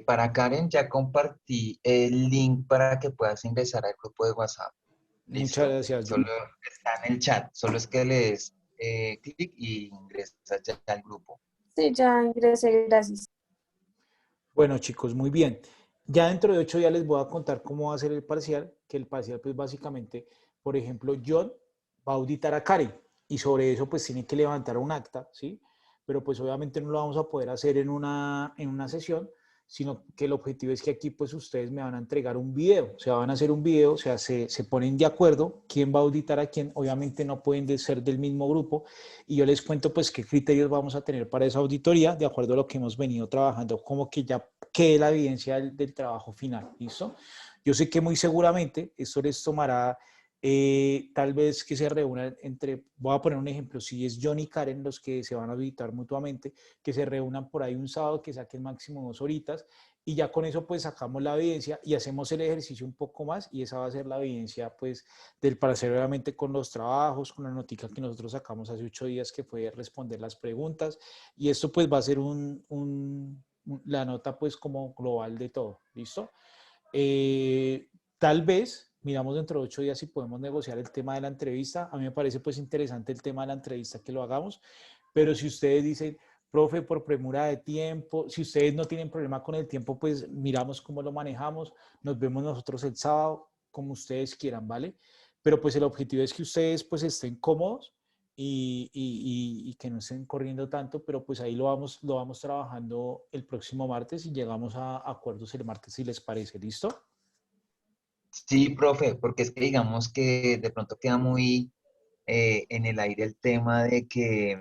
para Karen ya compartí el link para que puedas ingresar al grupo de WhatsApp. Muchas ¿Listo? gracias, John. Solo está en el chat, solo es que le des clic y ingresas ya al grupo. Sí, ya ingresé, gracias. Bueno chicos, muy bien. Ya dentro de 8 días les voy a contar cómo va a ser el parcial, que el parcial pues básicamente, por ejemplo, John va a auditar a Karen y sobre eso pues tiene que levantar un acta, ¿sí? pero pues obviamente no lo vamos a poder hacer en una sesión, sino que el objetivo es que aquí pues ustedes me van a entregar un video, o sea, van a hacer un video, o sea, se ponen de acuerdo quién va a auditar a quién, obviamente no pueden ser del mismo grupo, y yo les cuento pues qué criterios vamos a tener para esa auditoría, de acuerdo a lo que hemos venido trabajando, como que ya quede la evidencia del trabajo final, ¿listo? Yo sé que muy seguramente esto les tomará tal vez que se reúnan entre, voy a poner un ejemplo, si es John y Karen los que se van a auditar mutuamente, que se reúnan por ahí un sábado, que saquen máximo 2 horitas, y ya con eso pues sacamos la evidencia y hacemos el ejercicio un poco más, y esa va a ser la evidencia pues para hacer obviamente con los trabajos, con la notica que nosotros sacamos hace 8 días, que fue responder las preguntas, y esto pues va a ser la nota pues como global de todo, ¿listo? Tal vez miramos dentro de 8 días si podemos negociar el tema de la entrevista. A mí me parece pues interesante el tema de la entrevista, que lo hagamos, pero si ustedes dicen, profe, por premura de tiempo, si ustedes no tienen problema con el tiempo, pues miramos cómo lo manejamos, nos vemos nosotros el sábado, como ustedes quieran, ¿vale? Pero pues el objetivo es que ustedes pues estén cómodos y que no estén corriendo tanto, pero pues ahí lo vamos trabajando el próximo martes y llegamos a acuerdos el martes, si les parece. ¿Listo? Sí, profe, porque es que digamos que de pronto queda muy en el aire el tema de que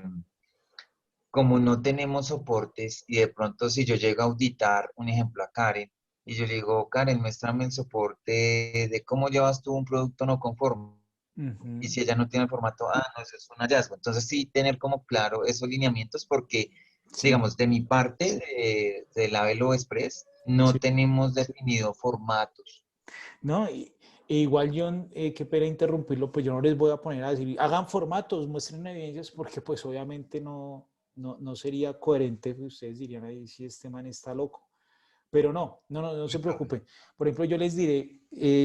como no tenemos soportes y de pronto si yo llego a auditar, un ejemplo a Karen, y yo le digo, Karen, muéstrame el soporte de cómo llevas tú un producto no conforme. Y Ujú. si ella no tiene el formato, no, eso es un hallazgo. Entonces sí, tener como claro esos lineamientos porque, Sí, digamos, de mi parte, de la Velo Express, no sí. tenemos definido formatos. No, igual John, qué pena interrumpirlo, pues yo no les voy a poner a decir, hagan formatos, muestren evidencias, porque pues obviamente no sería coherente, pues, ustedes dirían ahí si este man está loco. Pero no se preocupen. Por ejemplo, yo les diré,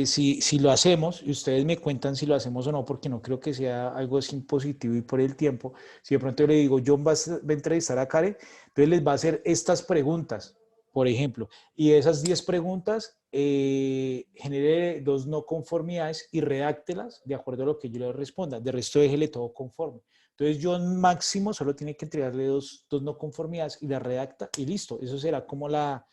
si lo hacemos, y ustedes me cuentan si lo hacemos o no, porque no creo que sea algo así impositivo y por el tiempo. Si de pronto yo le digo, John va a entrevistar a Karen, entonces les va a hacer estas preguntas, por ejemplo, y de esas 10 preguntas, genere 2 no conformidades y redáctelas de acuerdo a lo que yo le responda. De resto, déjele todo conforme. Entonces, John máximo solo tiene que entregarle dos no conformidades y la redacta y listo. Eso será como la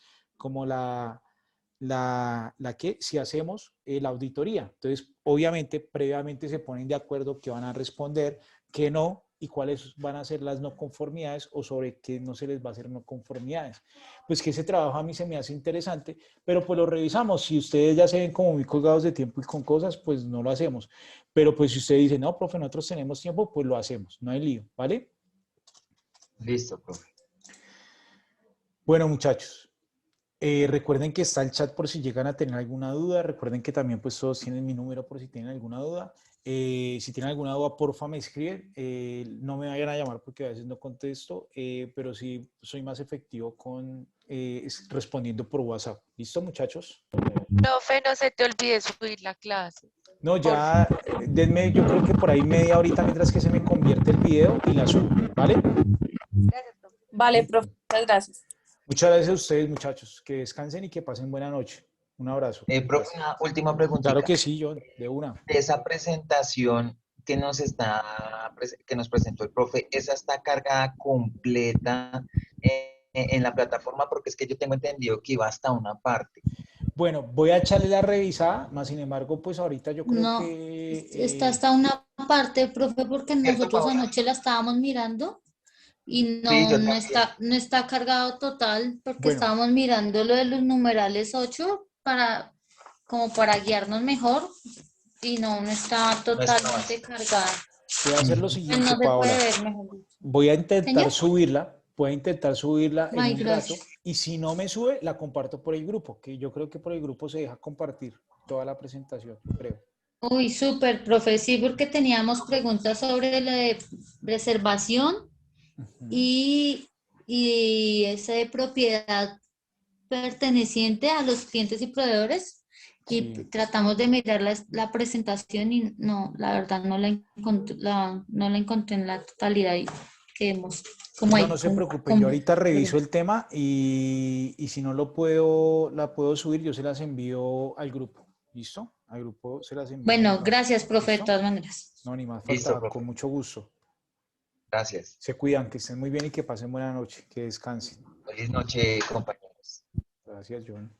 que si hacemos la auditoría. Entonces, obviamente, previamente se ponen de acuerdo que van a responder, que no, y cuáles van a ser las no conformidades o sobre qué no se les va a hacer no conformidades. Pues que ese trabajo a mí se me hace interesante, pero pues lo revisamos. Si ustedes ya se ven como muy colgados de tiempo y con cosas, pues no lo hacemos. Pero pues si ustedes dicen, no, profe, nosotros tenemos tiempo, pues lo hacemos. No hay lío, ¿vale? Listo, profe. Bueno, muchachos. Recuerden que está el chat por si llegan a tener alguna duda. Recuerden que también pues todos tienen mi número por si tienen alguna duda. Si tienen alguna duda, porfa me escriben. No me vayan a llamar porque a veces no contesto, pero sí soy más efectivo respondiendo por WhatsApp. ¿Listo, muchachos? Profe, no se te olvide subir la clase. No, Por ya denme, yo creo que por ahí media horita mientras que se me convierte el video y la subo, ¿vale? Gracias, profe. Vale, profe, muchas gracias. Muchas gracias a ustedes, muchachos. Que descansen y que pasen buena noche. Un abrazo. Profe, Gracias. una última Claro preguntita. que sí, John, de una. De esa presentación que nos presentó el profe, ¿esa está cargada completa en la plataforma? Porque es que yo tengo entendido que iba hasta una parte. Bueno, voy a echarle la revisada, más sin embargo, pues ahorita yo creo No, que está hasta una parte, profe, porque ¿Cierto, nosotros Paola? anoche la estábamos mirando y Sí, no, yo también. no está cargado total, porque bueno, estábamos mirando lo de los numerales 8 como para guiarnos mejor y no está No estaba. totalmente cargada. voy a hacer lo Ujú. Pues siguiente, no se puede Paola. ver mejor dicho. Señor, Voy a intentar subirla en ay, un rato gracias. y si no me sube, la comparto por el grupo, que yo creo que por el grupo se deja compartir toda la presentación, creo. Uy, súper, profe, sí, porque teníamos preguntas sobre la de reservación Ujú. y, y esa de propiedad perteneciente a los clientes y proveedores y Sí. tratamos de mirar la presentación y no, la verdad no la encontré en la totalidad y quedemos como No, ahí no se preocupen, yo ahorita reviso el tema y si no la puedo subir, yo se las envío al grupo. ¿Listo? Al grupo se las envío muy Bueno, rápido. gracias, profe, de ¿Listo? todas maneras. No, ni más Listo, faltaba, profe. con mucho gusto. Gracias. Se cuidan, que estén muy bien y que pasen buena noche, que descansen. Feliz noche, compañeros. Gracias, John.